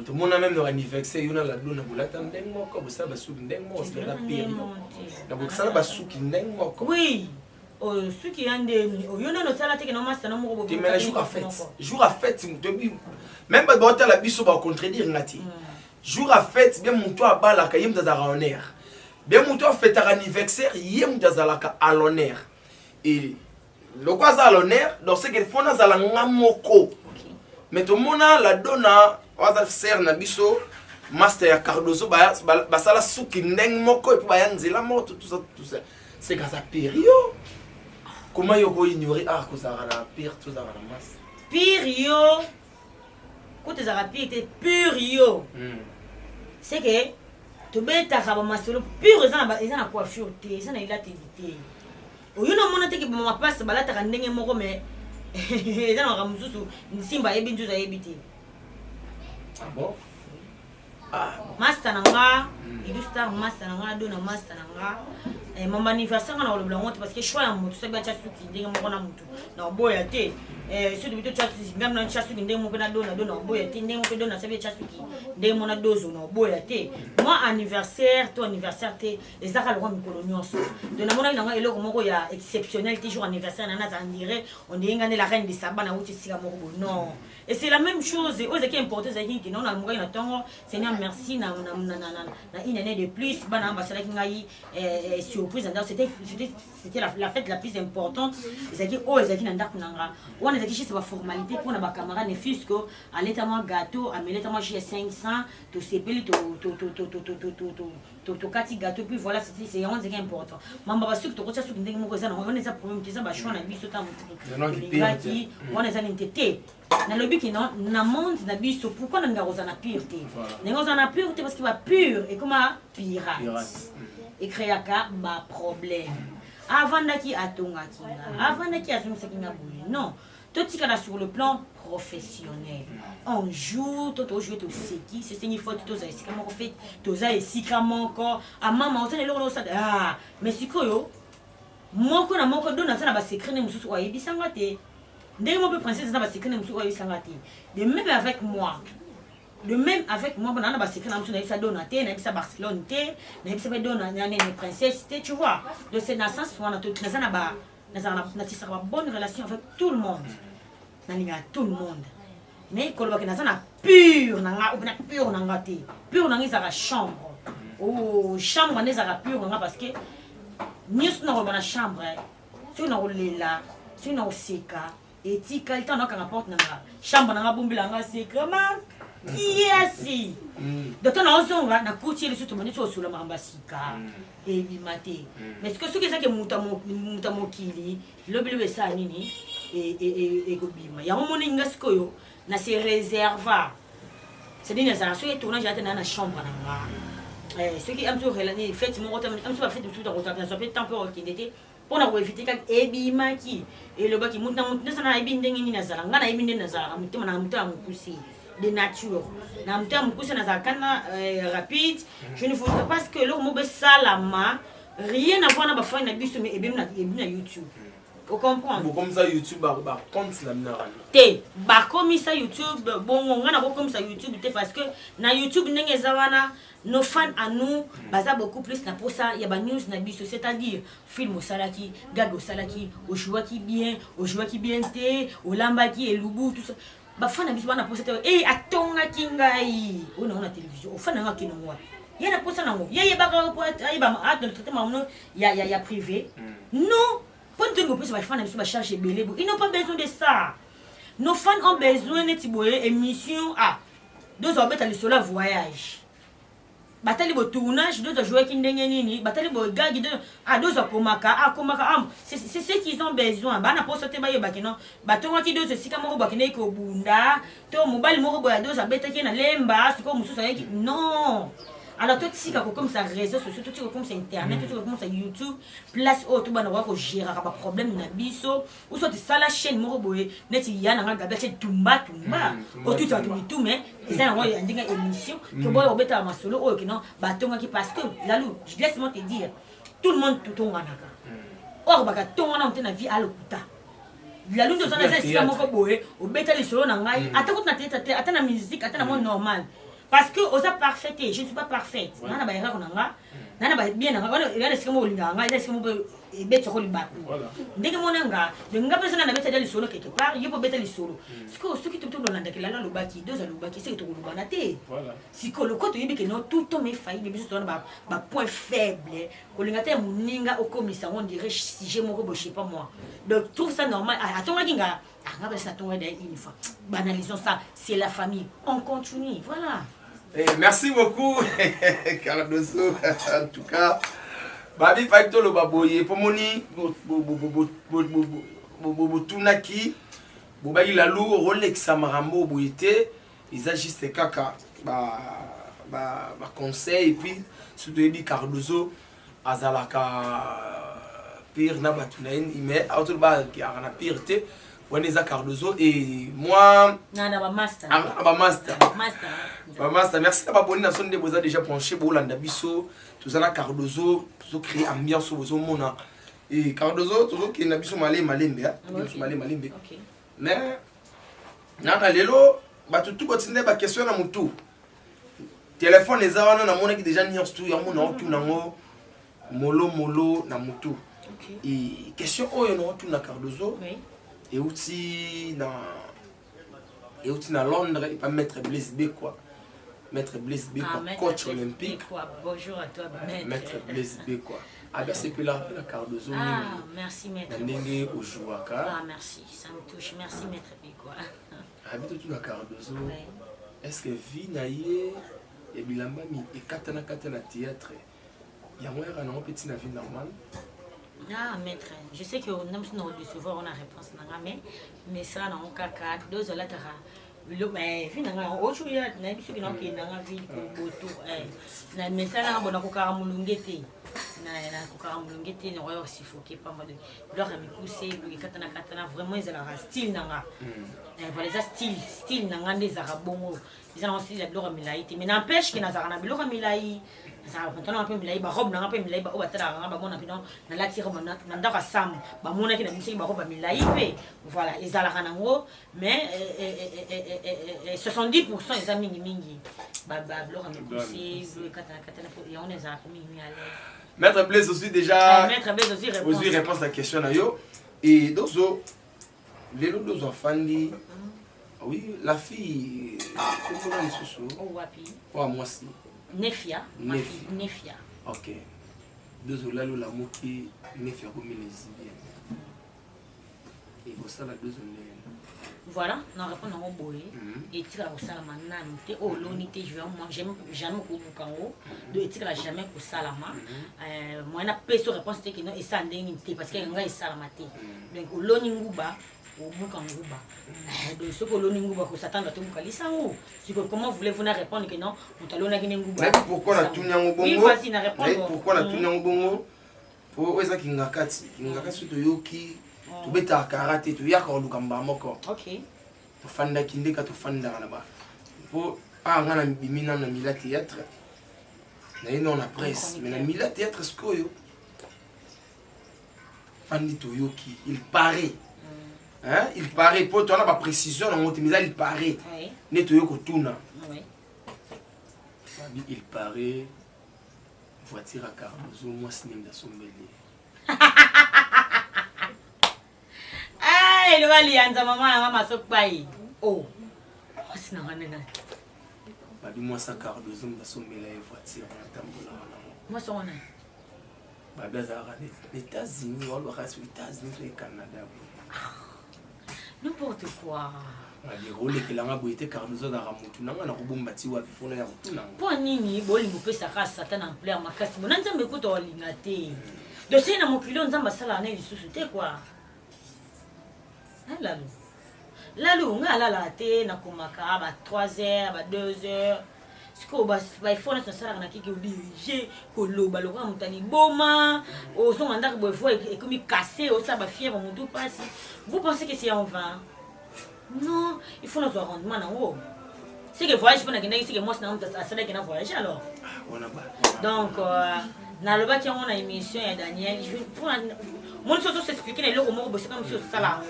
Speaker 2: tout le monde a même dans l'anniversaire il y a la lune pour l'attendre moko ça va sous ndeng moko c'est la pire donc ça va sous ndeng moko
Speaker 1: oui ce qui ande yo na no tala teke no master no moko
Speaker 2: tu mets jour à fête même pas boter la biso ba contredire ngati jour à fête bien mon toi bala ka yim dans honneur bien mon toi fête anniversaire yim dans à l'honneur et le quoi ça à l'honneur donc c'est que fona za la ngamoko mais tout monde la donna waza ser na biso master ya Cardozo ba sala suki ndeng moko et puis ba yanzela moto tout ça c'est grâce à Pério comment yo ignorer que ça la pire tout ça la masse
Speaker 1: Pério côté ça rapide était Pério c'est que to beta ka ba masolo pure ça na coiffure te ça na ila tévité oyo na mona te ke ba passe balata ka ndenge moko mais ça na ramususu nsimba yebi njuza yebiti
Speaker 2: bon
Speaker 1: master nanga illustre master nanga dona master nanga mon anniversaire na le blanc parce que choix ya mutu sabi acha suki ndenge moko na mutu na boya te so de bito chasi ngam na chasi ndenge moko na dona boya te ndenge moko dona sabi acha suki ndenge mona dozo na boya te moi anniversaire to anniversaire te ezaka le mikolo nyonso de na mona nanga eloko moko ya exceptionnel te jour anniversaire na za ndire on dinga ne la reine de Saba na uti sika moko non et c'est la même chose aux qui importe c'est qui non na moko na tongo Seigneur merci na une année de plus bana ambassadeur qui ngai surprise c'était la fête la plus importante ezaki ezaki na ndako nanga wana ezaki chez ba formalité pour na ba camarade ne fisco aleta moi gâteau ameleta moi chez 500 to sepeli to kati gâteau puis voilà c'est on c'est important mamba ba suki to kocha suki ndenge moko ezana on eza problème teza ba choix na biso ta mutu on eza n'entité na lobi ki non na monde na biso pourquoi na ngaroza na pureté ngaroza na pureté parce qu'il va pur et comme pirate et créaka ba problème avant daki atonga kinga avant daki azumisa kinga boye non tout tika sur le plan professionnel on joue tout jouer tout seki c'est une faute tout ça c'est comment on fait tout ça et si comment encore à maman on sait le ça mais sikoyo moko na moko dona ça na ba secret ne mususu wa yebisanga te ndenge mo pe princesse na ba secret ne mususu wa yebisanga te de même avec moi on a ba secret na mususu na yebisa dona te na yebisa Barcelone te na yebisa dona na princesse te tu vois de cette naissance on a tout na na ba na tisa ba bonne relation avec tout le monde na linga tout le monde mais koloba ke na sana pure nanga ou na pure nanga te pure nanga za chambre chambre na za pure nanga parce que nyusu na ba na chambre si na olela si na oseka etika le temps na ka porte nanga chambre nanga bombila nga secret ma kiasi docteur naozonga na kuti ele surtout moni tosula makambo asika ebima te mais que soki ezaki muta mokili lobi esala nini ekobima yango moni nga sikoyo na se réserva c'est-à-dire nazala soki tournage ate na chambre na nga soki amsorelani fete moko amso bafete mosusu takozala pe temps mpe okende te mpona koevite kaka ebimaki elobaki mutu na mutu ndesana nayebi ndenge nini nazala nga nayebi ndenge nazalaka motema na moto ya mokusi de nature na moto ya mokusi nazalaka na rapide je ne voudrais parce que eloko mo besalama rien à voir na bafani na biso mais ebebi na YouTube ocomprendre
Speaker 2: bokomisa YouTube bacompte na bina wana
Speaker 1: te bakomisa YouTube bongo nga na bokomisa YouTube te parce que na YouTube ndenge eza wana nos fans à nous baza beaucoup plus na posa ya ba news na biso c'est-à-dire film osalaki gag osalaki ojouaki bien te olambaki elubu tout ça ba fans na biso bana posa te atongaki ngai ona na télévision ofana nga kino moi ya na posa nango ye baka po ayeba at le traitement no ya privé non pour te ngo posa ba fans na biso ba charge belé ils n'ont pas besoin de ça nos fans ont besoin de tiboye émission deux orbeta le sola voyage batali bo tournage deux jouer ki ndenge nini batali bo gagi deux komaka c'est ce qu'ils ont besoin bana poso te baye bakino batonga ki deux sika moko bakine ko bunda to mobile moko boya deux abeta ki na lemba siko mususa yeki non alors toi tu comme ça réseaux sociaux tout comme ça internet tout comme ça YouTube place au tout bana ko gérer ka problème na biso ou soit ça la chaîne moko boye neti yana nga gabete tumba au tout tout mais ça on y ndinga émission que boy obeta masolo o kino batonga ki parce que lalou je laisse moi te dire tout le monde tout tonga naka or baka tonga na ntena vie alokuta lalou ndo sana ça moko boye obeta le solo na ngai atakutna tete atana musique atana mo normal parce que osa parfaite je ne suis pas parfaite nana ba erreur nanga nana ba bien nanga on il y a des mo linganga il y a des mo beta ko libatu ndenge monanga nga personne na beta le solo quelque part il faut beta le solo ce qui tout dans ndakela la lobaki deux lobaki c'est to lobana te voilà siko le côté yebike non tout homme est failli mais biso ba point faible ko linga te muninga okomisa on dirait si j'ai mon robot je sais pas moi donc trouve ça normal atonga kinga nga ça tombe une fois banalisons ça c'est la famille on continue voilà.
Speaker 2: Merci beaucoup, Cardozo. En tout cas, Babi Faito le baboye, Pomoni, Tunaki, Bobayi Lalou, Rolex Samarambo, Bouyete, ils agissent caca, conseil, et puis, surtout, dit Cardozo, Azalaka, pire, Nabatunain, il met, Autoba, qui a un pire, Waneza Cardozo et moi
Speaker 1: master.
Speaker 2: Merci à Baboni na sonde boza déjà penché pour Landa Bisso tout ça na Cardozo tout créer ambiance au mona et Cardozo tout qui na biso malembe OK mais na lelo ba tout continuer ba question na mutu téléphone les awana na mona qui déjà ni tout ya mona tout nango molo na mutu et question oyo na tout na Cardozo et aussi na Londres et pas Maître Blaise B quoi. Maître Blaise B quoi, coach olympique.
Speaker 1: Bonjour à toi
Speaker 2: Maître Blaise B quoi. Ah ben c'est que la Cardozo.
Speaker 1: Merci Maître.
Speaker 2: Ndenge au jouaka.
Speaker 1: Merci, ça me touche. Merci Maître B quoi.
Speaker 2: Ah ben tout la Cardozo. Est-ce que vie naie et bilamba mi et katana théâtre. Il y a moyen un petit na vie normale.
Speaker 1: Maître, je sais que nous avons recevoir une réponse, mais ça, nous avons caca, deux ans là, mais finalement, autre chose, nous avons vu que nous avons vu mais ça, nous avons vu nous avons suffoqué pas mal de leur ami poussé, katana vraiment ils ont style nanga. Voilà ça style nanga des arabongo. Ils ont aussi leur milaïté, mais n'empêche que nous avons leur milaï. Ça maintenant un peu milaï, ba robe nanga peu milaï, ba obatala nanga ba mona pino na la tire na ndaka sam, ba mona ki na musique ba robe milaï pe. Voilà, ils ont la nango, mais 70% ils ont mingi. Ba leur ami poussé, katana et on les a mingi à l'aise.
Speaker 2: Maître Blaise aussi déjà.
Speaker 1: Maître Blaise aussi
Speaker 2: réponse à la question na yo. Et dozo les deux enfants dit oui, la fille comment on dit
Speaker 1: oh wapi.
Speaker 2: Oh moi aussi.
Speaker 1: Nefia. Nefia.
Speaker 2: OK. Dozo la moki Nefia comme les bien. Et ça la dose ndenge.
Speaker 1: Voilà, non répondre en boy et tu vas au salama nanité oh l'unité je vais manger jamais au bukango de tu vas jamais au salama moi na peso réponse c'est que non et ça ndenge parce que nga salama té donc au loni nguba au bukango ba donc ce que loni nguba ko s'attendre tout bukalisa ou si comment voulez-vous na répondre que non on t'a lona gine nguba
Speaker 2: mais pourquoi la tunyango bongo
Speaker 1: oui facile na répondre
Speaker 2: pourquoi la tunyango bongo pour eza kingakati to yoki to beta karate to yaka olukamba moko
Speaker 1: OK
Speaker 2: to fanda kindeka to fanda là-bas pour ngana bimina na mila théâtre na ino na presse mais na mila théâtre skoyo fandi to yoki il paraît hein il paraît pour toi on a pas précision dans mon mais il paraît ne to yoko tuna oui il paraît voiture à Cardozo moi cinéma da sombeli
Speaker 1: le vali anza mama sokpai oh sina ngana
Speaker 2: babi moi ça Cardozo da sombela voiture na tambola
Speaker 1: moi sona
Speaker 2: babi azara les États-Unis ou alors les États-Unis et Canada
Speaker 1: n'importe quoi
Speaker 2: les rôles que langa boité Cardozo da ramutu nanga na kubumba ti wapi fona ya kutuna
Speaker 1: po nini bolingo pesa ka satan en plein makasi bona nzambe ko to lingate de sina mo kilo nzamba sala na lisusu te quoi lalo nga la te na komaka ba 3h ba 2h siko ba faut na sala na kiki diriger ko loba lo ka mutani boma o son anda ko faut et comme casser o ça ba fièvre mon tout passe vous pensez que c'est en vain non il faut notre rendement en haut c'est que voyage pour na kenda c'est que moi c'est na ça que na voyage alors donc na loba ki on a émission ya Daniel je pour mon chose s'expliquer les logo mo bosser comme sur ça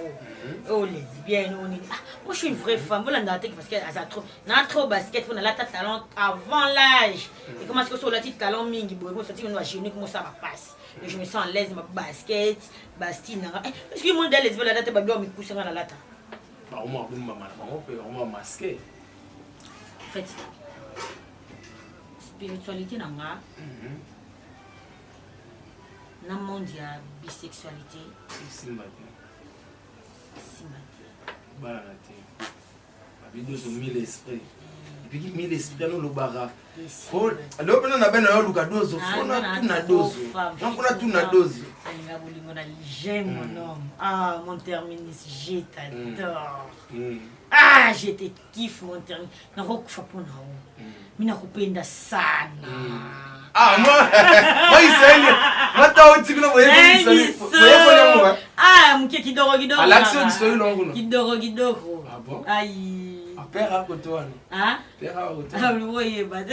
Speaker 1: oh lesbienne on est moi je suis une vraie femme voilà ndaté parce que ça trop basket pour la talent avant l'âge et comment est-ce que sur la petite talent mingi boy moi ça dit on va gérer comment ça va passer et je me sens à l'aise ma basket bastina parce que mon des lesbiennes la date ba doit me pousser dans la lata
Speaker 2: bah au moins on va masquer
Speaker 1: en fait spiritualité nanga na monde ya bisexualité
Speaker 2: simbati bana te babido so mille esprit et puis mille esprit no lobara oh alo pena na bena yo luka dozo fona tuna dozo nakuna tuna dozo
Speaker 1: alinga bolingo na j'aime mon homme ah mon terminus je t'adore ah je te kiffe mon terminus na rokufa pona ho mina kupenda sana
Speaker 2: ah moi iseli mata utikuna boye iseli boye boye
Speaker 1: ah mke kidogo kidogo
Speaker 2: alaxio kisoi longo
Speaker 1: kidogo kidogo
Speaker 2: ah bon
Speaker 1: ai
Speaker 2: apera kotoana
Speaker 1: ah
Speaker 2: pera kotoana
Speaker 1: ah oui bah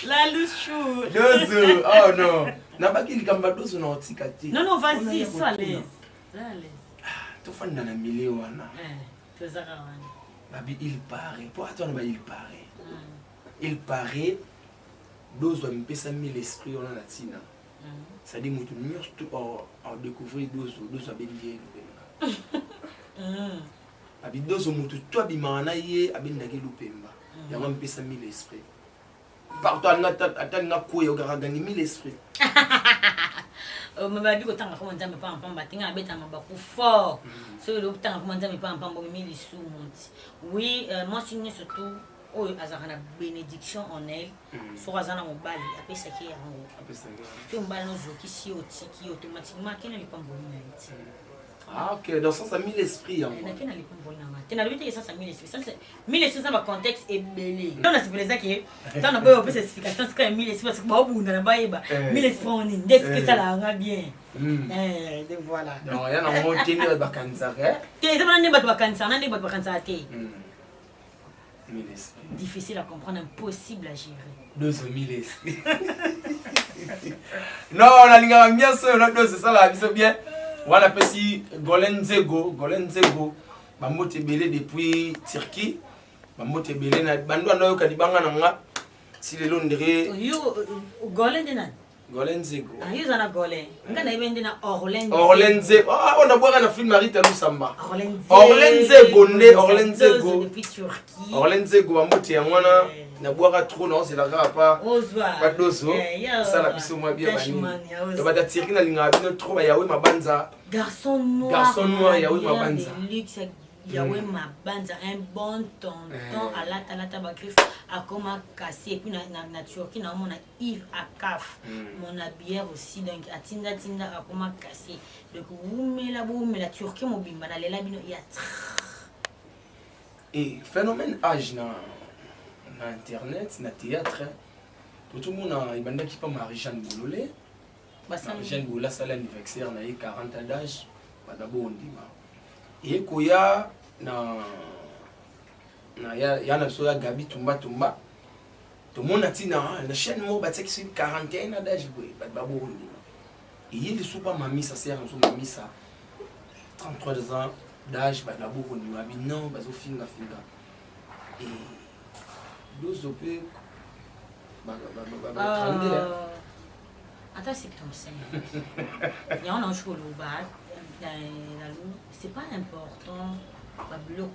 Speaker 1: la louchou
Speaker 2: dozo oh non na baki likamba dozo na otika ti
Speaker 1: non vas-y sois à l'aise
Speaker 2: to fanda na milieu wana
Speaker 1: to zaka wana
Speaker 2: babi il paraît pour attendre ba il paraît dozo mpesa mille esprit on a tina ça dit mutu nyos tout à découvrir dozo abengi abi dozo mutu to abimana ye abendaki lupemba yango mpesa mille esprit partout atanga koya ogaragani mille esprit
Speaker 1: mama biko tanga ko nzambe pa mpamba tinga beta mabaku fort so le tanga ko nzambe pa mpamba mili sou monti oui moi signé surtout oh azana bénédiction en elle so azana mobali apesa ki yango tu mbala no zoki si otiki automatiquement kena lipambo minati
Speaker 2: ah ok dans ça mille esprit yango
Speaker 1: na kena lipambo na mate na lubite ça mille esprit ça c'est mille esprit ça va contexte et belé on a c'est pour ça que tant na boyo pesa explication c'est quand mille esprit parce que ba obunda na baeba mille esprit on est est-ce que ça la nga bien de voilà
Speaker 2: non ya na monter ni ba kanza
Speaker 1: te ça na ndeba ba kanza na ndeba ba kanza te difficile à comprendre, impossible à gérer.
Speaker 2: 200 000 esprits. Non, on a l'ingénieur bien sûr, c'est ça la vie bien. Voilà petit Golenzego, bamote belé depuis Turquie, bamote belé na bandwa na yo kadibanga nanga. Si le londré.
Speaker 1: Yo Golenzena.
Speaker 2: Golenzego.
Speaker 1: Ah yo zana Golen. Ngana ibende na Orlenzego.
Speaker 2: Orlenzego. Ah on a boire na film Marita Lusamba.
Speaker 1: Orlenzego
Speaker 2: depuis Turquie. Orlenzego bamote ya mwana na boira trop non c'est la pas
Speaker 1: Ozwa.
Speaker 2: pas doso ça la biso moi bien bani to ba tiri na linga bino trop ba yawe mabanza
Speaker 1: garçon noir
Speaker 2: yawe mabanza
Speaker 1: luxe yawe mabanza un bon tonton à la bagriffe a comme cassé et puis na Turquie na mon Yves Akaf mon bière aussi donc a tinda a comme cassé donc la Turquie mo bimba na lela bino ya
Speaker 2: et phénomène âge na internet na théâtre tout le monde a ibanda qui pas Marie-Jeanne Boulolé Marie-Jeanne Boulolé ça l'anniversaire na 40 ans d'âge ba d'abord ndima et koya na na soya Gabi Tumba tout le monde a dit na chaîne mo ba teki 41 ans d'âge ba d'abord ndima et il est super mamie ça sert en mamie ça 33 ans d'âge ba d'abord ndima non ba zo finga et deux OP
Speaker 1: attends c'est comme ça il y a un ange au bas c'est pas important vous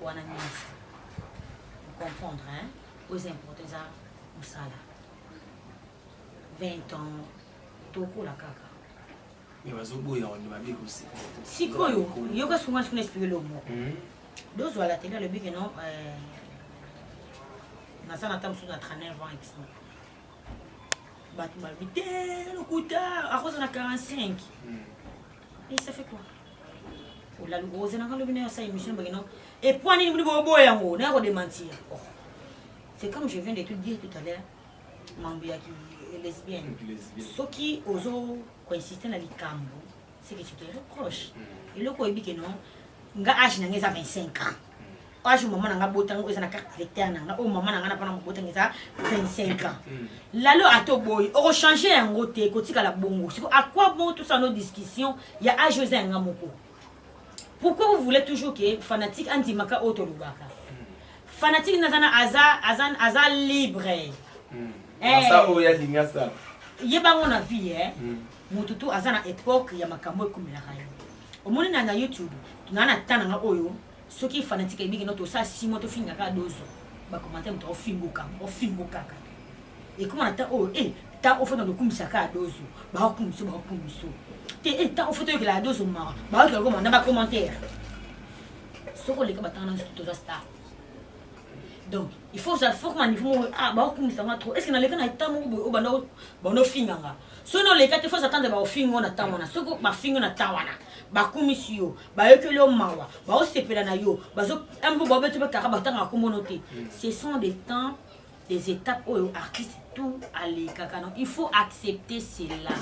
Speaker 1: comprendre hein aux importants ça ou ça là 20 ans toko la kaka
Speaker 2: mais bazoboya on va bien aussi
Speaker 1: sikoyo yoka souvent je expliquer le mot deux à la télé le but que non na ça n'attend sur notre 39 ans exemple batu balbité le couta à cause de la 45 et ça fait quoi la rose na quand le bino ça émission bagino et point ni bobo yango na ko démentir c'est comme je viens de te dire tout à l'heure mambia qui est lesbienne ce qui ozo consiste na likambo c'est que tu te reproches et le ko ebi que non nga âge na ngeza 25 ans âge maman nga botango eza na carte d'électeur na o maman nga na pana botango eza 25 ans lalo atoboy o changer yango te ko tika la bongo siko à quoi bon tout ça nos discussions il y a âge eza nga moko. Pourquoi vous voulez toujours que fanatique anti-maka autolubaka? Fanatique nazana aza libre.
Speaker 2: Ça oya linga ça.
Speaker 1: Yeba ngona vie mututu azana époque ya makambo ekumela kayo. Omoni na YouTube tunana tana nga oyo soki fanatique ebiki noto sa simo to finga ka dozo. Ba commenter mto ofingo kaka. Et comment ata oyo ta ofona no kumisa ka dozo. Ba kumisa. Et tant au photo que la dose au marre, bah que comment on a commentaire. Ce qu'on les combattants tout ça. Donc il faut que man il faut bah comme ça trop. Est-ce que dans les cas na tamu au bano finganga. Sono les cas il faut s'attendre ba fingo na tawana. Ce que ba fingo na tawana. Ba komisio, ba ekelo mawa, ba o sepela na yo, ba zo ambo ba betu ba karaba tanga komonoté. Ce sont des temps des étapes où artiste tout aller kaka. Donc il faut accepter cela.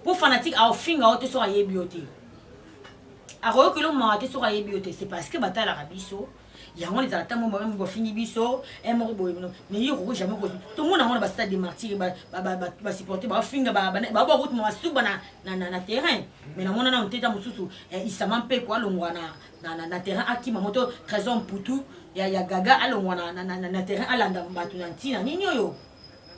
Speaker 1: Pour fanatique à offrir à haute sur à yébioté. À que l'on m'a été sur à yébioté, c'est parce que bataille arabiso, il y a des attaques, moi, fini biso, et moi, mais il y a jamais tout le monde a un bastard de martyrs, va supporter, va finir, va route, moi, sous na terrain. Mais la monnaie, on t'est à Moussou, il s'est même quoi, l'on na terrain à qui ma moto, trésor pour tout, il y a gaga, allons, na terrain à l'andambatunantina, nino.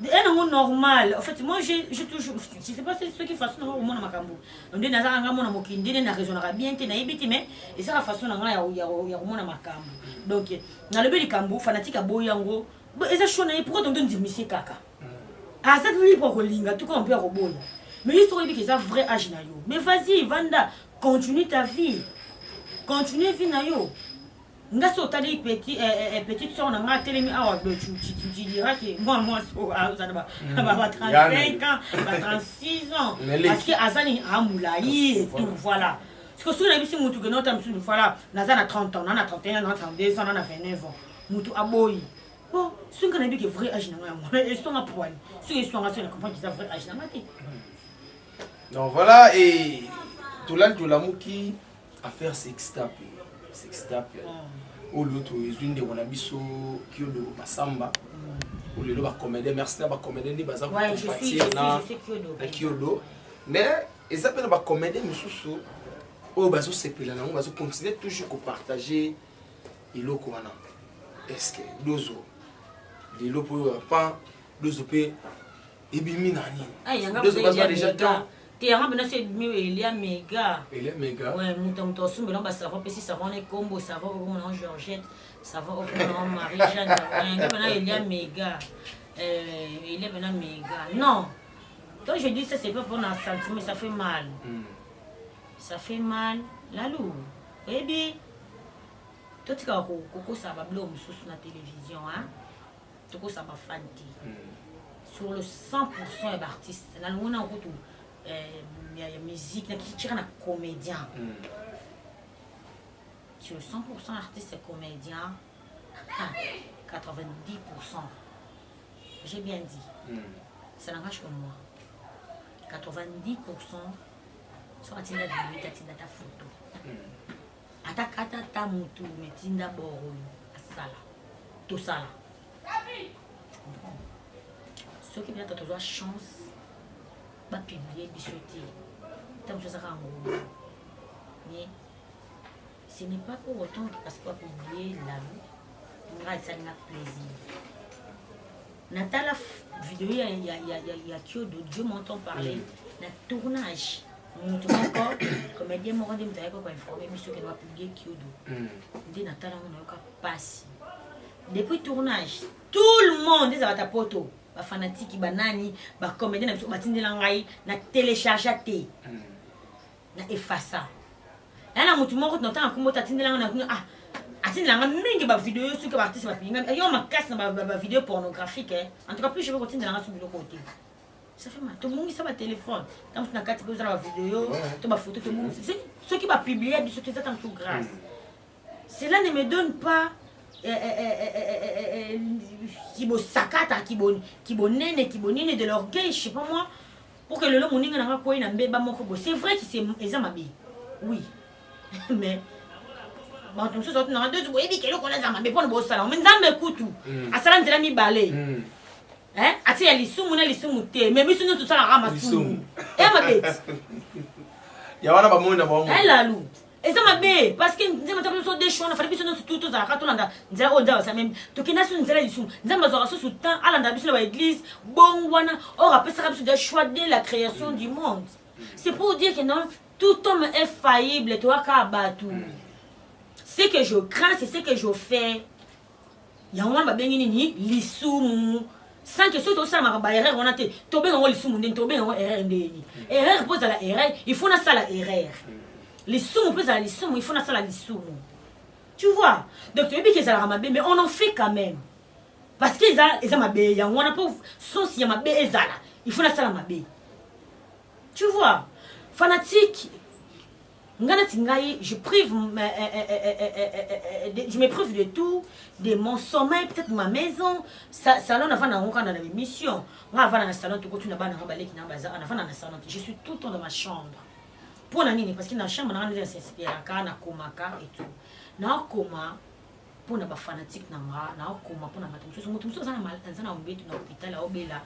Speaker 1: Un homme normal. En fait, moi, j'ai toujours. Je ne sais pas si c'est ce qui fait au monde à Makambo. On dit que nous avons raison bien, mais c'est la façon dont il y a au monde à Makambo. Donc, dans le pays du Cambo, fanatique à Boyango, et ça chone, pourquoi on dit monsieur Kaka? Ah, ça lui pour Linga, tout comme on peut robot. Mais l'histoire dit que c'est un vrai âge. Mais vas-y, Vanda, continue ta vie. Continue vie nayo. Nga so tali petite soeur na nga telemi awa tu diras que moi ça va 35 ans, 36 ans parce que azani amulayi et tout voilà. Parce que si on a vu si mutu que notre monsieur voilà, nazana 30 ans, on a 31 ans, 32 ans, on a 29 ans. Mutu aboyi. Bon, si on a vu que vrai âge na nga, et sont à poil. Si ils sont à sur la comprendre qu'ils ont vrai âge na nga.
Speaker 2: Donc voilà et tout l'amour qui a faire sextape. Ou l'autre est une de Wanabiso qui est de Masamba. Ou le ba comédie merci ba comédie ni baza
Speaker 1: ouais, je sais
Speaker 2: Kyodo. Mais ils appellent ba comédie mususu o bazo sepela na bazo continuer toujours ko partager iloko wana. Est-ce que dozo lelo po pas dozo pe ebimi nani.
Speaker 1: Ah yanga dozo
Speaker 2: déjà temps
Speaker 1: Terrain, maintenant, c'est il y a méga.
Speaker 2: Il est méga.
Speaker 1: Ouais, mouton, mais ça va passer, ça va les combos, ça va au moment Georgette, ça va au moment Marie-Jeanne. Maintenant, il y a méga. Il est maintenant méga. Non. Quand je dis ça, c'est pas pour un sentiment, mais ça fait mal. Ça fait mal. La loup. Eh bien, tout ce que ça va blâmer sur la télévision, hein? Tout ce ça va fanti. Sur le 100% d'artistes, dans le monde, il y a musique, il y a comédien. Sur le 100% d'artistes et comédiens, 90%. J'ai bien dit. Ça n'engage que moi. 90% sont à Tinda vidéo, à Tinda ta photo. Atakata ta mutu, mais Tinda boro, à Sala. Tout ça là. Ceux qui viennent à toujours chance, va publier, biscuiter. Tant que ça va mais ce n'est pas pour autant que parce qu'on va publier la vie, ça n'a plaisir. Natala vidéo, il y a que Dieu m'entend parler. Le tournage, mon encore, comédien m'a rendu pour informer, mais ce qu'elle va publier Kyodo. Dit Natala, on n'a pas passé. Depuis le tournage, tout le monde est à ta poto. Les fanatiques, les banani, les comédiens, les batindélangaï, na télécharge na effaça. Et là, tout le monde entend un coup de tatindélangaï. Atindélanga mingi ba vidéo sur que l'artiste va pinga. Et on m'a cassé ma vidéo pornographique. En tout cas, plus je veux continuer dans sur le côté. Ça fait mal. Tout le monde ça va téléphone. Quand tu n'as qu'à te la vidéo, tu vas photo tout le monde. C'est ce qui va publier, ce qui est en tout grâce. Cela ne me donne pas qui bo sakata, qui bonne de l'orgueil, je sais pas moi, pour que le long moninga n'a pas na mbeba moko bo. C'est vrai que c'est ezamabi. Oui. Mais bon, tout ça on a deux boy bi kelo kona zamabi pour le salon. Mais nzambe kutu. Asala nzela mi balé. Hein? Ati ya lisumu na lisumu te. Mais biso tout ça la ramasu. Eh ma bête.
Speaker 2: Ya wana ba mona ba mo.
Speaker 1: Elle la lou. Et ça m'a bé parce que nous avons des choix, on a fait tout ça, quand on a dit ça même, tout qui n'a pas de nous avons sous temps, à l'église, bon, on rappelle ça comme des choix de la création du monde. C'est pour dire que non, tout homme est faillible, toi, Kabatou. Ce que je crains, c'est ce que je fais. Il y a un moment, l'issou, sans que tout ça m'a erreur, on a été, tombé en l'issou, tombé en erreur, erreur pose à la erreur, il faut ça la erreur. Les sous, on peut aller les sous, il faut ça les sous. Tu vois? Donc, tu veux dire qu'ils ont ramabé, mais on en fait quand même. Parce qu'ils ont mabé, on a pas son si mabé et zala. Il faut ça la mabé. Tu vois? Fanatique, je me prive de tout, de mon sommeil, peut-être ma maison. Salon, on a dans la mission. On a dans le salon, tout le monde je suis tout le temps dans ma chambre. Pour la nuit, parce que dans la chambre, on a des inspirations, na komaka et tout. Na koma pour na ba fanatique na koma pour na matumso. Mutumso ça na mal, ça na ombetu na hôpital à Obela.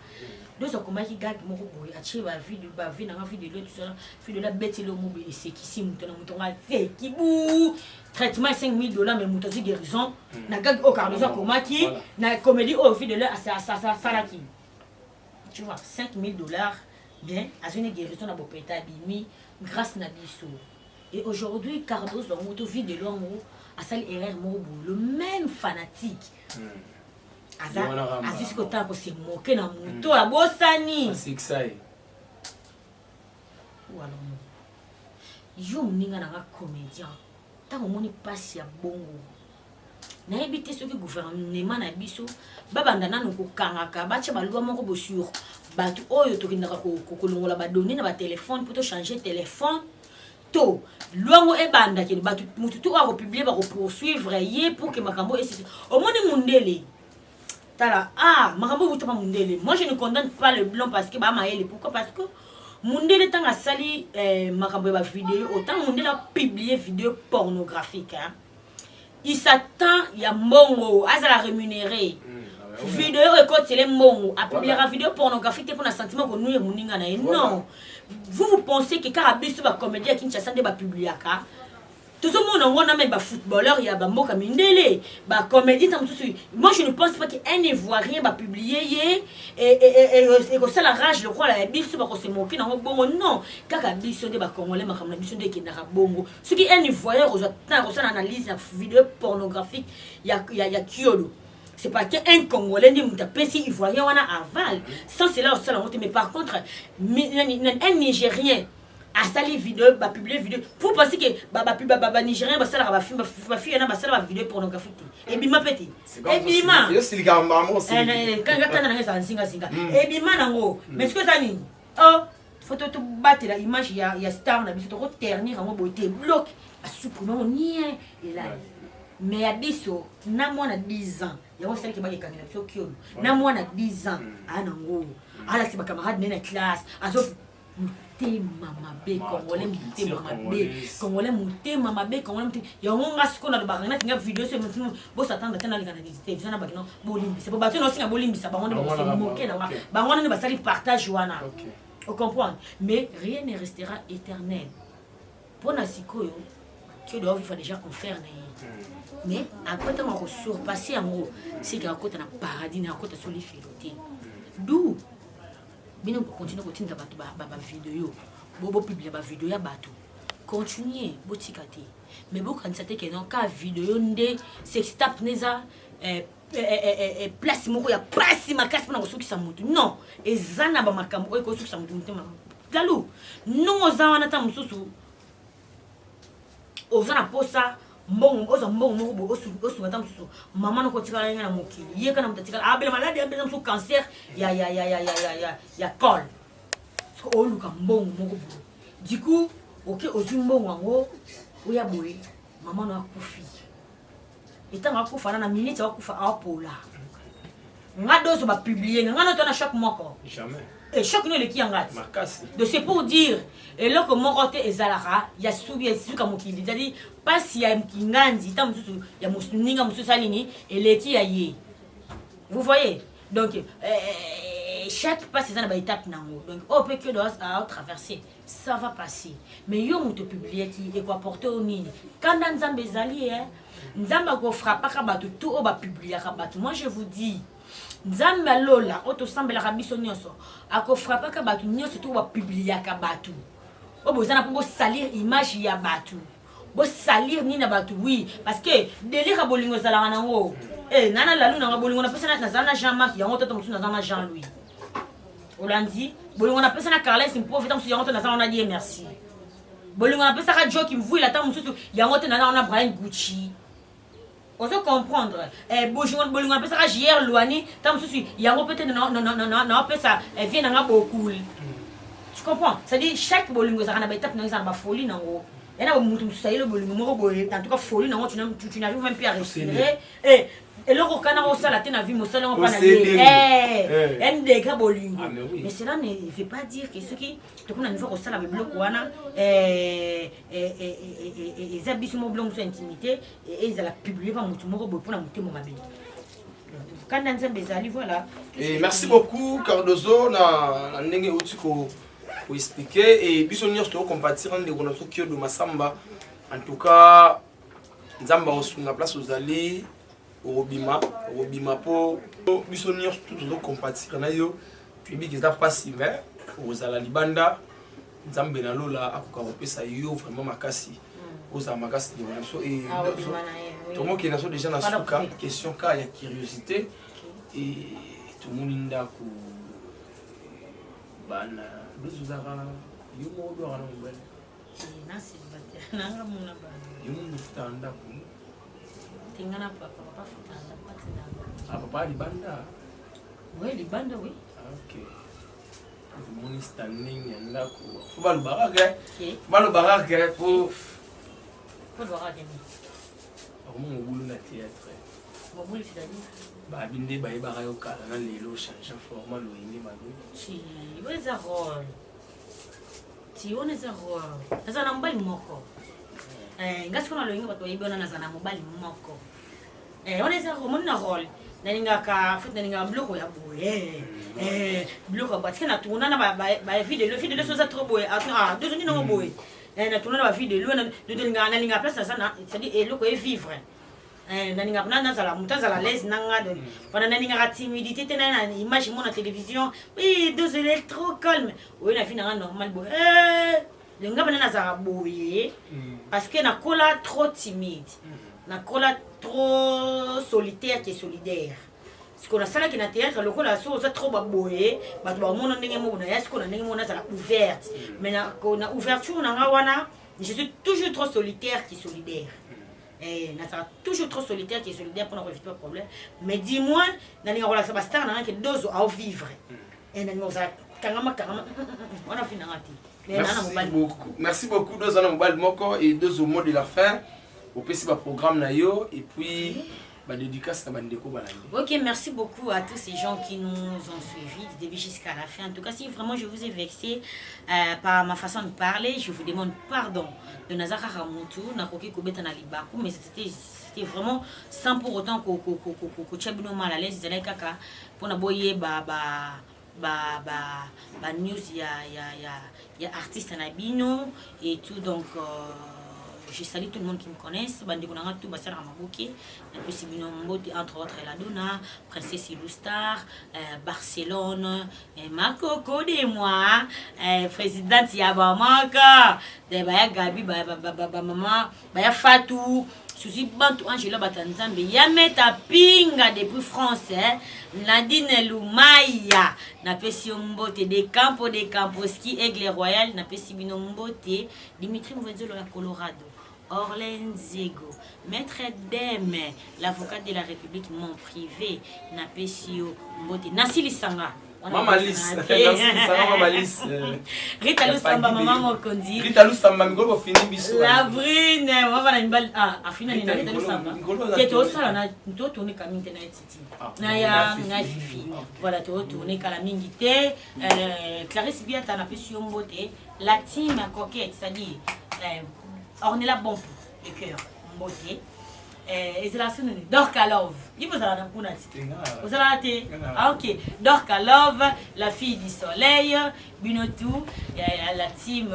Speaker 1: Deux ça koma qui gag moko boy, achi ba vie na vie de l'autre tout ça, vie de la bête le mobile c'est qui si mutonga fait qui bou. Traitement $5,000 mais mutozi guérison. Na gag au cardiaque koma qui na comédie au vie de l'autre ça la qui. Tu vois $5,000 bien, à une guérison na bopeta bimi. Grâce à Nabiso. Et aujourd'hui, Cardos, dans notre vie de l'homme, a sali erreur le même fanatique. A jusqu'au temps pour se moquer dans mon tour, à Bossani.
Speaker 2: C'est ça.
Speaker 1: Ou alors, je suis un comédien. Tant que je passe à Bongo. Na habité ce que gouvernement na biso babanda nanu ko kangaka bacha balwa moko bosur batu oyo tokindaka ko kolongola ba donner na ba téléphone pour to changer téléphone to luango e banda ke batu mutu to a publier ba ko poursuivre yé pour que makambo et au monde mundele tala makambo buto pa mundele. Moi je ne condamne pas le blanc parce que ba maele. Pourquoi? Parce que mundele tanga sali makambo ba vidéo autant mundele a publié vidéo pornographique hein. Il s'attend, il y a Mongo, à la rémunérer. Vidéo récolte, c'est les Mongo. À publier la vidéo pornographique pour un sentiment que nous y non. Vous pensez que Carabis va comédie à Kinshasa va publier tout le monde on a même footballeur, il y a Bamboka Mindele, comédien, moi je ne pense pas qu'un Ivoirien va publier et que ça la rage, le roi, la bise, va se moquer dans le bon non, car la bise de Congolais, ma camarade, bise de Kenara Bongo. Ce qui est un Ivoirien, on analyse la vidéo pornographique, il y a Kyolo. C'est pas qu'un Congolais ni un petit Ivoirien, on a aval. Sans cela, on a mais par contre, un Nigérien. À sali vidéo, publier vidéo. Vous pensez que Nigérien va faire la fille va vidéo pornographique. Et bima petit. Et bima.
Speaker 2: C'est le gamba moi aussi.
Speaker 1: Quand on a singa. Et bima nango. Mais ce que ça ni. Oh, faut te battre la image il y a star na biso to ternir en beauté bloc à supprimer on ni et là. Mais à biso na moi na 10 ans. Il y a celle qui va y kanela biso kyo. Na moi na 10 ans. Ah nango. Ala c'est ma camarade na classe. Azof mama be Congolais muté mama be Congolais yango ngasiko na bakanga tinga vidéo se mutu bo satanda tena lingana visiter bizana bakino bolimbi c'est pas bato no singa bolimbi sa bango ba se moquer na bango ne ba sali partage wana on comprend mais rien ne restera éternel pour na sikoyo que doit vivre déjà en faire mais à côté on surpasser en gros c'est qu'à côté na paradis na côté sur les filoté d'où bino continue kotinda bato ba vidéo bobo publier ba vidéo ya bato continuer botikate mais bokanisa te ke non ka vidéo nde sextape neza place moko ya place makasi na kosukisa mutu non ezana ba makambo ko kosukisa mutu mutema galu non ozana ta mususu ozana posa mbongo oza mbongo moko osu ngata mususu mama no kotika yenga na mokili yeka na mutatika abela maladi abela musu cancer ya col so oluka mbongo moko bo du coup OK ozu mbongo wango oya boye mama no akufi etanga akufa na minute akufa apola ngado ba publier ngana to na chaque moko
Speaker 2: jamais.
Speaker 1: Et chaque nous le qui engage. Donc c'est pour dire et là que mon côté ezalara ya subi suka mokili c'est-à-dire pas si ya kinganzi ta mususu ya musuninga mususu salini et le qui aye. Vous voyez? Donc chaque pas c'est une étape nango. Donc au peut que doit à traverser, ça va passer. Mais yo muto publier qui et quoi porter au nini. Quand dans Nzambe zali Nzamba ko frappa ka batu tout au ba publier ka batu. Moi je vous dis Nzamba lola auto sambela rabiso nyonso ako frappa ka batu nyonso to ba publier ka batu o bozana pour salir image ya batu bo salir ni na batu oui parce que délire bolingo zala nango nana lalu na bolingo na pesa na zana Jean-Marc ya ngoto to na zana Jean-Louis Olandi bolingo na pesa na Carles improve tam ya ngoto na zana dit merci bolingo na pesa ka Joe qui mvui la tam mususu ya ngoto na zana Brian Gucci. On doit comprendre. Bolingo appelle ça JR Louani. Tant que il y a peut-être non appelle ça vient dans beaucoup. Tu comprends? C'est-à-dire chaque bolingo ça na étape dans ba folie nango. Et na mutu ça le bolingo moko boye en tout cas folie nango tu n'arrives même plus à respirer. Et le rokana au sala tena vie mo sala on pas na ndeka bolingo. Mais cela ne veut pas dire que ceux qui te connaissent niveau au sala be bloc wana les habits mo blongo sur intimité et ils la publier par mutu moko boye pour na mutu mo mabe. Quand dans Zambezali voilà.
Speaker 2: Et merci beaucoup Cardozo na ndenge utiko pour expliquer et biso nyonso to compatir ndeko na Tokyo de Masamba. En tout cas Nzamba osunga place ozali Robima po biso nyonso to compatir na yo puis bi kita pasi mais ozala libanda Nzambe na lola akoka kopesa yo vraiment makasi oza makasi de so et tout le monde qui est déjà na suka question ka ya curiosité et tout le monde ndako bana dozuzara yo mo do ana mbele
Speaker 1: na silbate nanga muna ba
Speaker 2: yo mo mutanda ko
Speaker 1: tingana papa futanda patina
Speaker 2: papa libanda
Speaker 1: oui libanda oui
Speaker 2: OK mon standing ndako faut ba le baraka pour
Speaker 1: le baraka
Speaker 2: mon boulot na théâtre
Speaker 1: mon boulot c'est-à-dire
Speaker 2: ba binde ba yeba yo kala na lelo changer format lo indi mago
Speaker 1: ti weza role ti oneza role nazana mbali moko ngasi kona lo inga bato yibona nazana mbali moko oneza role na role nalinga ka futa nalinga bloko ya boye bloko ba tina tuna na ba vidéo so za trop boye deux ni no boye na tourner la vie de l'eau de linga place ça c'est-à-dire eloko et vivre na linga na za la montagne à la l'aise nanga de pendant na linga timidité na image mon na télévision oui deux elle trop calme oui na fina normal bo linga bana za boye parce que na kola trop timide na kola trop solitaire qui est solidaire. Ce qu'on a ça là qui n'a théâtre, le coup la chose trop baboye, bah tu vas mon ndenge mo na est-ce qu'on a ndenge mo na ça ouverte. Mais na ouverture na wana, je suis toujours trop solitaire qui est solidaire. Et na ça toujours trop solitaire qui est solidaire pour ne éviter pas problème. Mais dis-moi, na ni relation bastar na que deux à vivre. Et na ça kangama on a fini ngati.
Speaker 2: Merci beaucoup deux ans mobile moko et deux au mot de la fin. Au PC programme na yo et puis dédicace à Bandeko Balandi.
Speaker 1: Ok, merci beaucoup à tous ces gens qui nous ont suivis du début jusqu'à la fin. En tout cas, si vraiment je vous ai vexé par ma façon de parler, je vous demande pardon de Nazara Ramutu, Nakoki Kobeta Nalibaku, mais c'était vraiment sans pour autant que Tchabino mal à l'aise, Kaka, pour n'aboyer news, il y a artiste Nabino et tout, donc. Je salue tout le monde qui me connaisse. Bandekonanga tout basara maboké. Entre autres la Donna, Princesse Ilustar, Barcelone, Makoko de moi, présidente Yabamaka, de Baya Gabi, maman, Baya Fatou, Susi Bantu Angela Batanzambe, Yameta Pinga depuis France, Nadine Lumaya, Napesi Mbote, des Campos ski, Aigle Royal, Napesi Binombote, Dimitri Mouvezolo la Colorado. Orlen Zego, Maître Deme, l'avocat de la République, mon privé, Napesio Mbote, Nassili Sanga.
Speaker 2: Maman Lise, Maman Lise.
Speaker 1: Rita Lusamba, Maman Mokondi.
Speaker 2: Rita Lusamba, Migolo fini biso.
Speaker 1: La brune, Maman Nambal, Afina Nina Rita Lusamba. Qui est au salon, tu tournes comme Internet City. Naya, Fifi. Voilà, tu tournes comme la Mingité. Clarisse Biata, Napesio Mbote, la team coquette, c'est-à-dire. Ornella bon le cœur, beauté. Et c'est la sonne Dorka Love. Il vous a vous avez ah ok. Dorka Love, la fille du soleil, Binotou, la team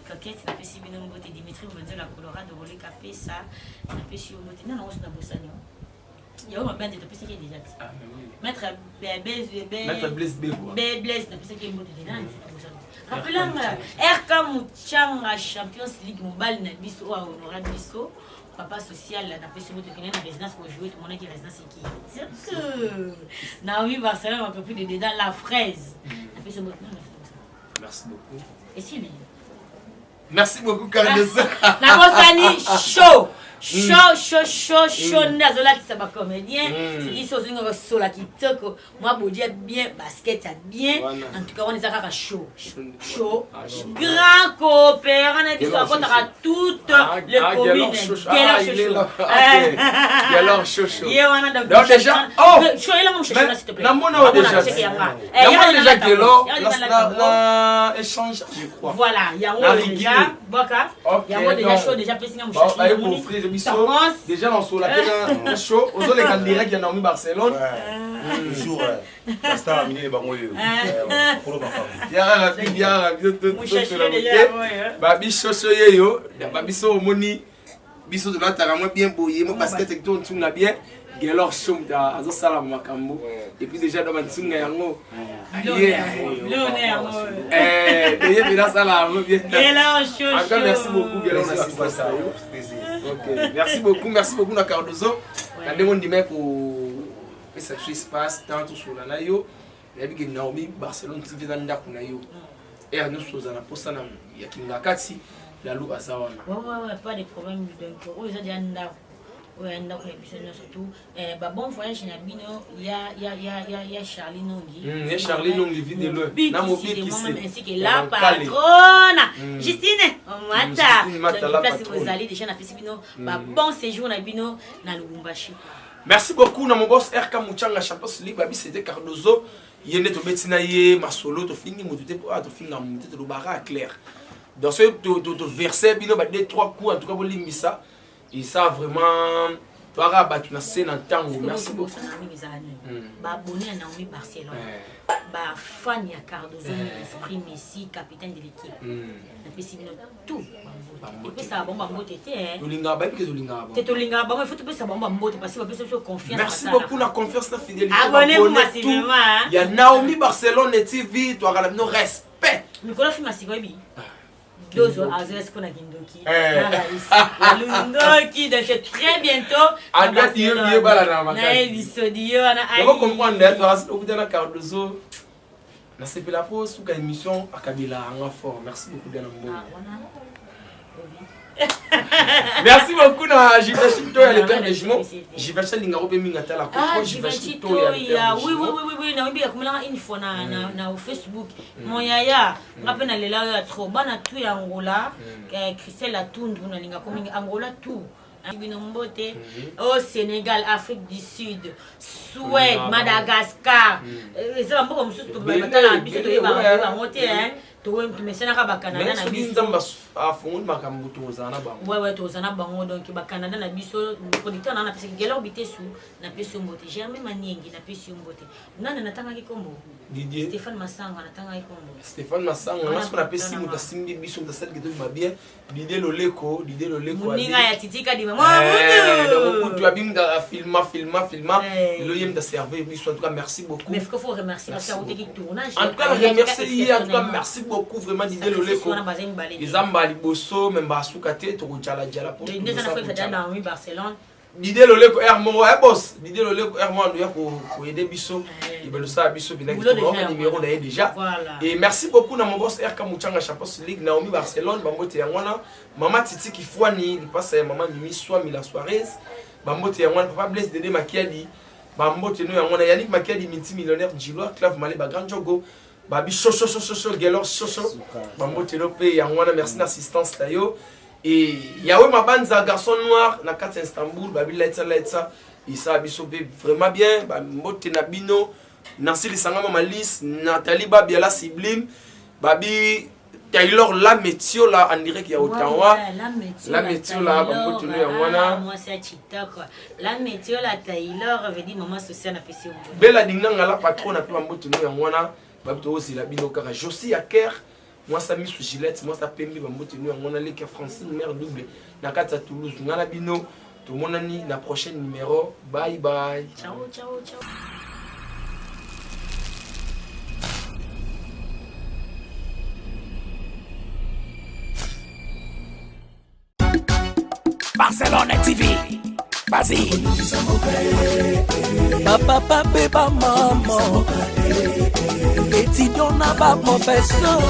Speaker 1: coquette, la petite Binom Beauté, Dimitri, vous la Colorado, Rolé Capé, ça, la petite Beauté. Non, on se n'a pas ça. Il y a un band de PC qui est déjà. Maître Blaise B. Blaise, la PC qui est beauté. Rappelons RK Mouchanga Champions League Mobile na biso ou honorable biso papa social na pesi moto qui na résidence pour jouer tout le monde qui résidence qui Naomi Barcelone un peu plus de dedans la fraise na pesi moto.
Speaker 2: Merci beaucoup.
Speaker 1: Et si bien.
Speaker 2: Merci beaucoup Carlos.
Speaker 1: Na Bosani show. Chaud, nazola qui ça comédien. C'est dit sur une sola qui toque. Moi, bouger bien, basket bien. En tout cas, on est à chaud. Grand coopérant qui soit contre tout le Covid.
Speaker 2: Alors chaud.
Speaker 1: Donc déjà, oh, chaud là mon cher s'il te plaît.
Speaker 2: Namona déjà. Namona déjà que là, échange, je crois.
Speaker 1: Voilà, il y a déjà Boka. Il y a déjà chaud déjà pressé mon cher.
Speaker 2: Déjà dans sur la télé chaud aux autres les direct il y a Naomi Barcelone
Speaker 6: toujours Basta amener les bangos pour ma famille
Speaker 2: ya ba biso yo ba biso moni biso de la tarama bien boyé mo basket avec tout na bien gelor show da azo sala makambo et puis déjà dans ma tsunga yango déjà bien sala bien
Speaker 1: gelor show
Speaker 2: encore merci beaucoup gelor assistance ok merci beaucoup na Cardozo na demande di mec pour ça espace tant tout sur la yo et puis Naomi Barcelone qui vient ndako na yo et nous sommes na posa na ya kinga kati la lou azawana
Speaker 1: ouais pas de problème donc on les a dit ndako ouais ndako et surtout bon voyage na bino ya Charlie Nongi
Speaker 2: il Charlie Nongi vidéo na mobile qui c'est
Speaker 1: ainsi que la patronne Justine Mata la place vous allez déjà na fait bino bon séjour na bino na Lubumbashi.
Speaker 2: Merci beaucoup na mon boss RK Mouchanga Champions League babi c'était Cardozo yende to betina ye masolo to fini motuté pour to finga motuté to bara clair dans ce to verset bino ba 2-3 coups en tout cas pour limbisa et ça vraiment Toi, tu as scène en tango. Merci beaucoup.
Speaker 1: Abonné à Naomi Barcelone. Fan ya Cardozo, Esprit Messi, capitaine de l'équipe. Tout. Et ça bon mbote té.
Speaker 2: Tolinga ba que tolinga ba.
Speaker 1: Té tolinga ba, il faut que ça bon mbote parce que va plus confiance.
Speaker 2: Merci beaucoup la confiance la fidélité.
Speaker 1: Abonnez-vous massivement.
Speaker 2: Il y a Naomi Barcelone TV, toi regarde nos respect.
Speaker 1: Nicolas fi masikobi. Dozo azes kona kindoki. La lundoki de très bientôt.
Speaker 2: Andra Dio bala na makasi.
Speaker 1: Na ebiso dio na ai.
Speaker 2: Vous comprenez parce que vous êtes dans Cardozo. Na c'est la pause sous une émission à Kabila en fort. Merci beaucoup de nous. Merci beaucoup na Jivachito et le père de jumeaux. Jivachito linga pe minga tala ko Jivachito ya.
Speaker 1: Oui na obi akumela une fois na Facebook. Mon yaya ngapena lela ya trop bana tu ya Angola Christelle Atundu na linga ko minga Angola tout. Mbote au Sénégal, Afrique du Sud, Suède, Madagascar. C'est un peu comme ça tout le Stéphane Massanga
Speaker 2: Stéphane Massanga, on a appelé Simon Tassimbi Bishop de celle qui te m'a bien. L'idée le leko.
Speaker 1: Moninga ya titika di maman.
Speaker 2: Donc tu as bien filma. Le yem de servir Bishop. En tout cas merci beaucoup.
Speaker 1: Mais il faut remercier parce qu'il y a eu des tournages.
Speaker 2: En tout cas remercier en tout cas merci beaucoup vraiment l'idée le leko. Les ambali bosso même basukate to kujala jala pour.
Speaker 1: Les deux ans fait dans oui Barcelone.
Speaker 2: L'idée le leko Hermon ouais boss. L'idée le leko Hermon doit pour aider Bishop. Il veut le savoir Bishop bien que numéro d'ailleurs déjà. Et merci beaucoup na mon boss RK Muchanga Champions League Naomi Barcelone bambote yangwana maman Titi Kifwani il passe maman Mimi Soa Mila Suarez bambote yangwana papa Blaise Dede Makiadi bambote no yangwana Yannick Makiadi multimillionnaire Giloire Clave Malé ba Grand Jogo babi chocho Gelor chocho bambote no pe yangwana merci d'assistance tayo. Et Yahweh Mabanza, garçon noir, na 4 Istanbul, Babi Laitsa, Issa Bisobé vraiment bien, Mbote Nabino, Nancy Lissangama Malis, Nathalie Babiala Sublime, Babi Taylor La Métio là en direct ya Ottawa. La Métio là, Mbote no Yangwana.
Speaker 1: Moi c'est Chita quoi. La Métio la Taylor veut dire maman sociale na PC.
Speaker 2: Bella Dinganga la patron na Mbote no Yangwana, Babi to aussi la Bino Kara Josie Aker. Moi ça mis sous Gillette, moi ça pembi ba motenu on a l'équipe française numéro double na kata Toulouse ngana bino tout mon ani la prochaine numéro bye bye
Speaker 1: ciao
Speaker 3: Barcelone TV vas-y papa beba maman étudiant n'a pas professeur